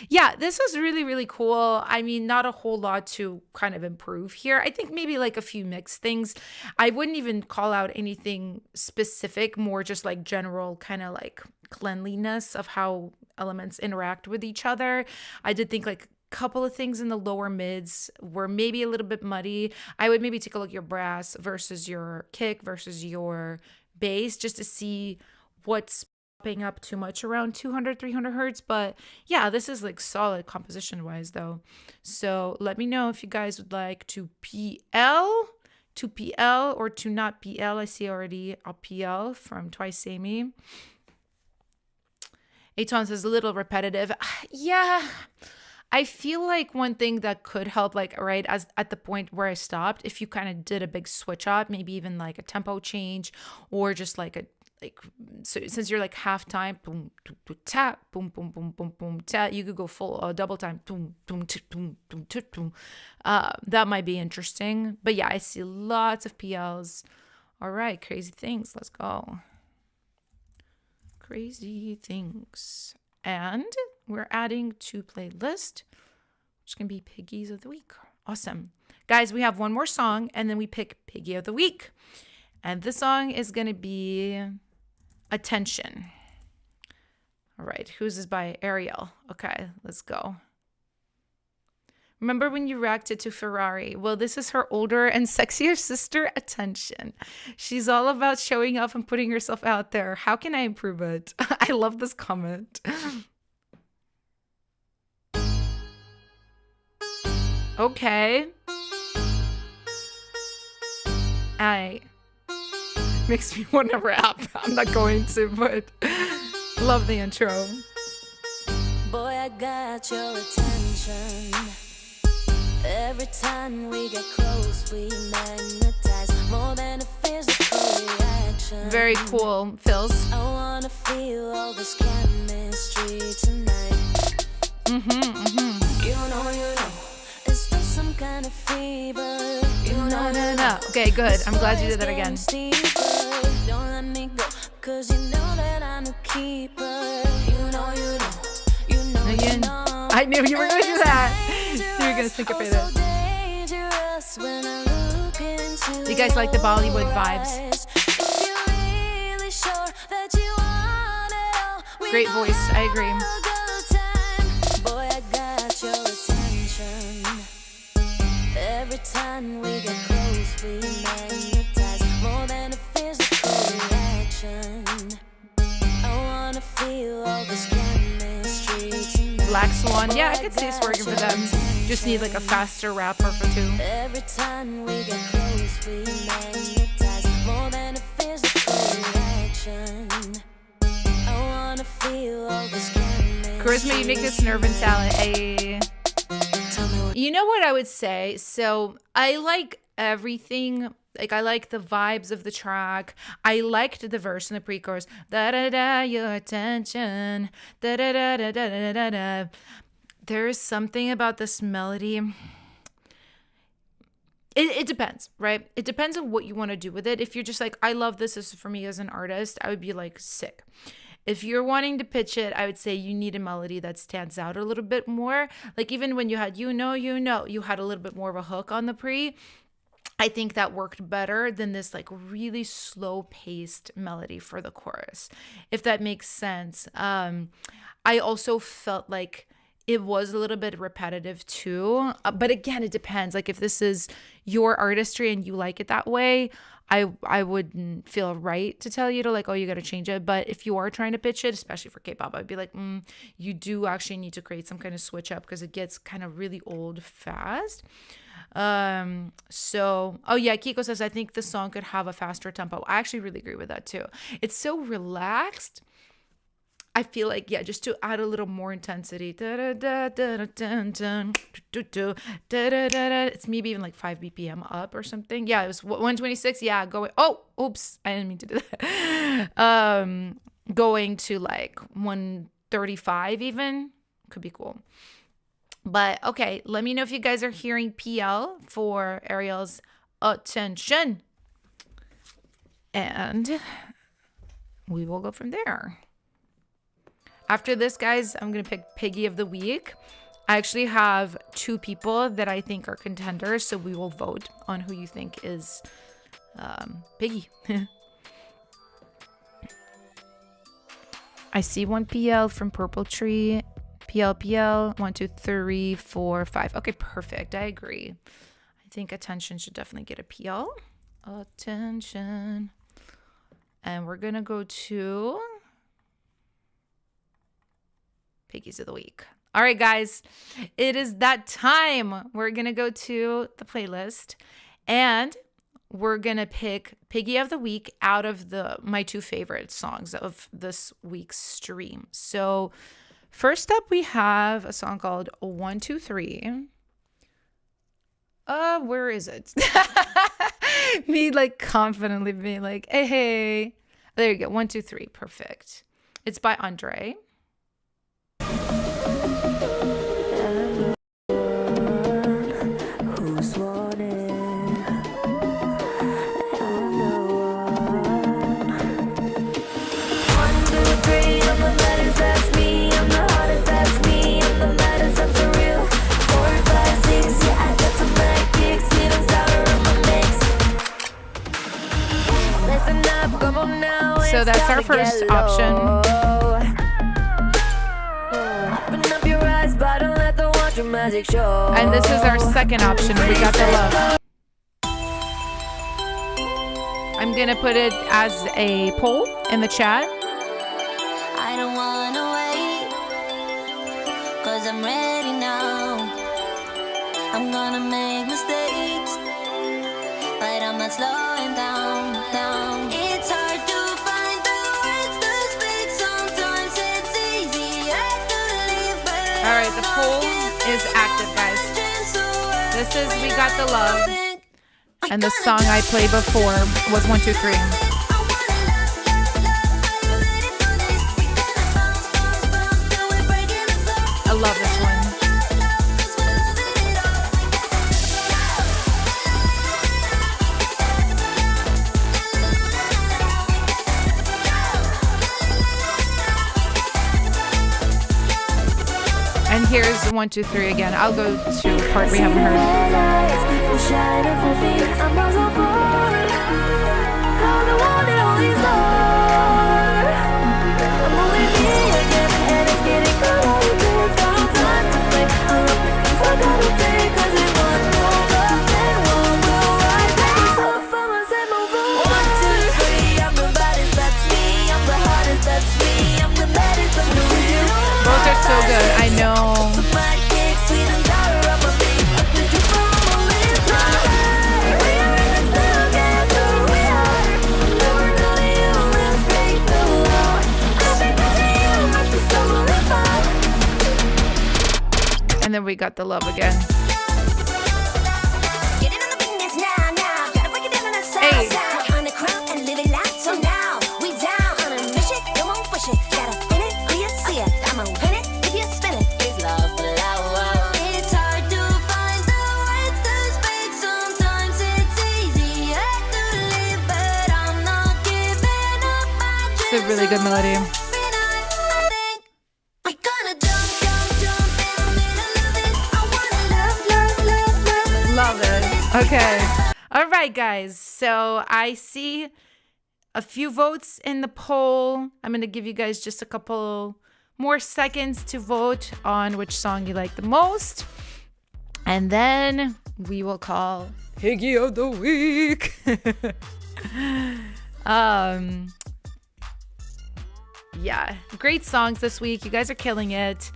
Yeah, this was really, really cool. I mean, not a whole lot to kind of improve here. I think maybe like a few mixed things. I wouldn't even call out anything specific, more just like general kind of like cleanliness of how elements interact with each other. I did think like a couple of things in the lower mids were maybe a little bit muddy. I would maybe take a look at your brass versus your kick versus your bass just to see what's up too much around 200 300 hertz. But yeah, this is like solid composition wise though. So let me know if you guys would like to PL or to not PL. I see already a PL from Twice Amy. Aton says a little repetitive. Yeah, I feel like one thing that could help, like right as at the point where I stopped, if you kind of did a big switch up, maybe even like a tempo change, or just like a so since you're like half time, boom, boom, boom, tap, boom, boom, boom, boom, boom, tap, you could go full double time, boom, boom, boom, boom, boom. That might be interesting. But yeah, I see lots of PLs. All right, crazy things. Let's go. Crazy things. And we're adding to playlist, which can be Piggies of the Week. Awesome. Guys, we have one more song and then we pick Piggy of the Week. And this song is going to be Attention. All right, who's this by? Ariel. Okay, let's go. Remember when you reacted to Ferrari? Well, this is her older and sexier sister, Attention. She's all about showing off and putting herself out there. How can I improve it? I love this comment. Okay. Makes me want to rap. I'm not going to, but love the intro. Boy, I got your attention. Every time we get close, we magnetize more than a physical reaction. Very cool, Phils. I wanna feel all this chemistry tonight. You know, is there some kind of fever? No. Okay, good. I'm glad you did that again. Don't let me go, 'cause you know that I'm a keeper. You know. I knew you were going to do that. You were going to syncopate it. You guys like the Bollywood vibes? Great voice. I agree. Boy, I got your attention. Every time we get close, we magnetize more than a physical reaction. I wanna feel all this chemistry tonight. Black Swan. Yeah, I could see it's working for them. Just need like a faster rapper for two. Every time we get close, we magnetize more than a physical reaction. I wanna feel all this chemistry. Charisma, uniqueness, nerve, and talent. Ay. You know what I would say? So I like everything. Like I like the vibes of the track. I liked the verse in the pre-chorus. Da da da, your attention. Da da da da da da da. There's something about this melody. It depends, right? It depends on what you want to do with it. If you're just like, I love this is for me as an artist, I would be like sick. If you're wanting to pitch it, I would say you need a melody that stands out a little bit more. Like even when you had you had a little bit more of a hook on the pre. I think that worked better than this like really slow paced melody for the chorus, if that makes sense. I also felt like it was a little bit repetitive too. But again, it depends. Like if this is your artistry and you like it that way, I wouldn't feel right to tell you to like, oh, you got to change it. But if you are trying to pitch it, especially for K-pop, I'd be like, you do actually need to create some kind of switch up because it gets kind of really old fast. Oh yeah, Kiko says, I think the song could have a faster tempo. I actually really agree with that too. It's so relaxed. I feel like, yeah, just to add a little more intensity. It's maybe even like 5 BPM up or something. Yeah, it was 126. Yeah, going. Oh, oops. I didn't mean to do that. Going to like 135 even. Could be cool. But okay, let me know if you guys are hearing PL for Ariel's Attention. And we will go from there. After this, guys, I'm gonna pick Piggy of the Week. I actually have 2 people that I think are contenders, so we will vote on who you think is Piggy. I see 1 PL from Purple Tree. PL, 1, 2, 3, 4, 5. Okay, perfect. I agree. I think Attention should definitely get a PL. Attention. And we're gonna go to Piggies of the Week. All right, guys, it is that time. We're going to go to the playlist and we're going to pick Piggy of the Week out of my 2 favorite songs of this week's stream. So first up, we have a song called 1, 2, 3. Where is it? Me like confidently being like, hey. There you go. 1, 2, 3. Perfect. It's by Andre. So that's our first option. And this is our second option. We got the love. I'm going to put it as a poll in the chat. I don't wanna wait, 'cause I'm ready now. I'm gonna make mistakes, but I'm not slowing down. It's hard to find the words to speak. Sometimes it's easier to live. All right, the poll is active, guys. This is We Got the Love. And the song I played before was 1, 2, 3. I love this one. And here's 1, 2, 3 again. I'll go to a part we haven't heard. Both are so good. I know. And then we got the love again. Hey. It's a really good melody. Love it. Okay. All right, guys. So I see a few votes in the poll. I'm going to give you guys just a couple more seconds to vote on which song you like the most. And then we will call Piggy of the Week. Yeah, great songs this week. You guys are killing it.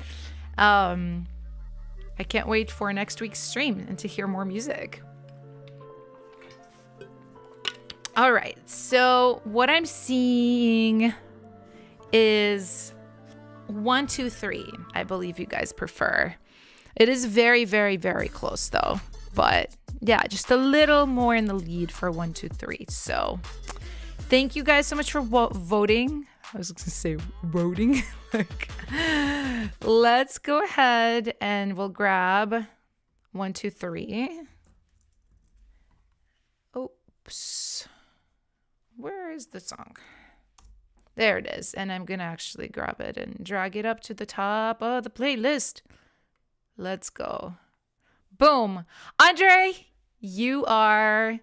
I can't wait for next week's stream and to hear more music. All right, so what I'm seeing is 1, 2, 3. I believe you guys prefer. It is very, very, very close though. But yeah, just a little more in the lead for 1, 2, 3. So thank you guys so much for voting. I was going to say voting. Let's go ahead and we'll grab 1, 2, 3. Oops. Where is the song? There it is. And I'm going to actually grab it and drag it up to the top of the playlist. Let's go. Boom. Andre, you are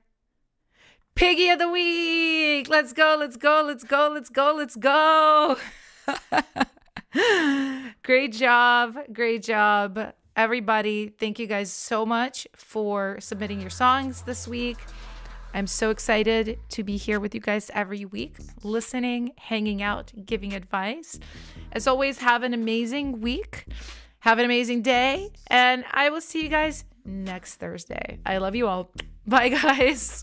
Piggy of the Week. Let's go, let's go, let's go, let's go, let's go. Great job. Great job. Everybody, thank you guys so much for submitting your songs this week. I'm so excited to be here with you guys every week, listening, hanging out, giving advice. As always, have an amazing week. Have an amazing day. And I will see you guys next Thursday. I love you all. Bye, guys.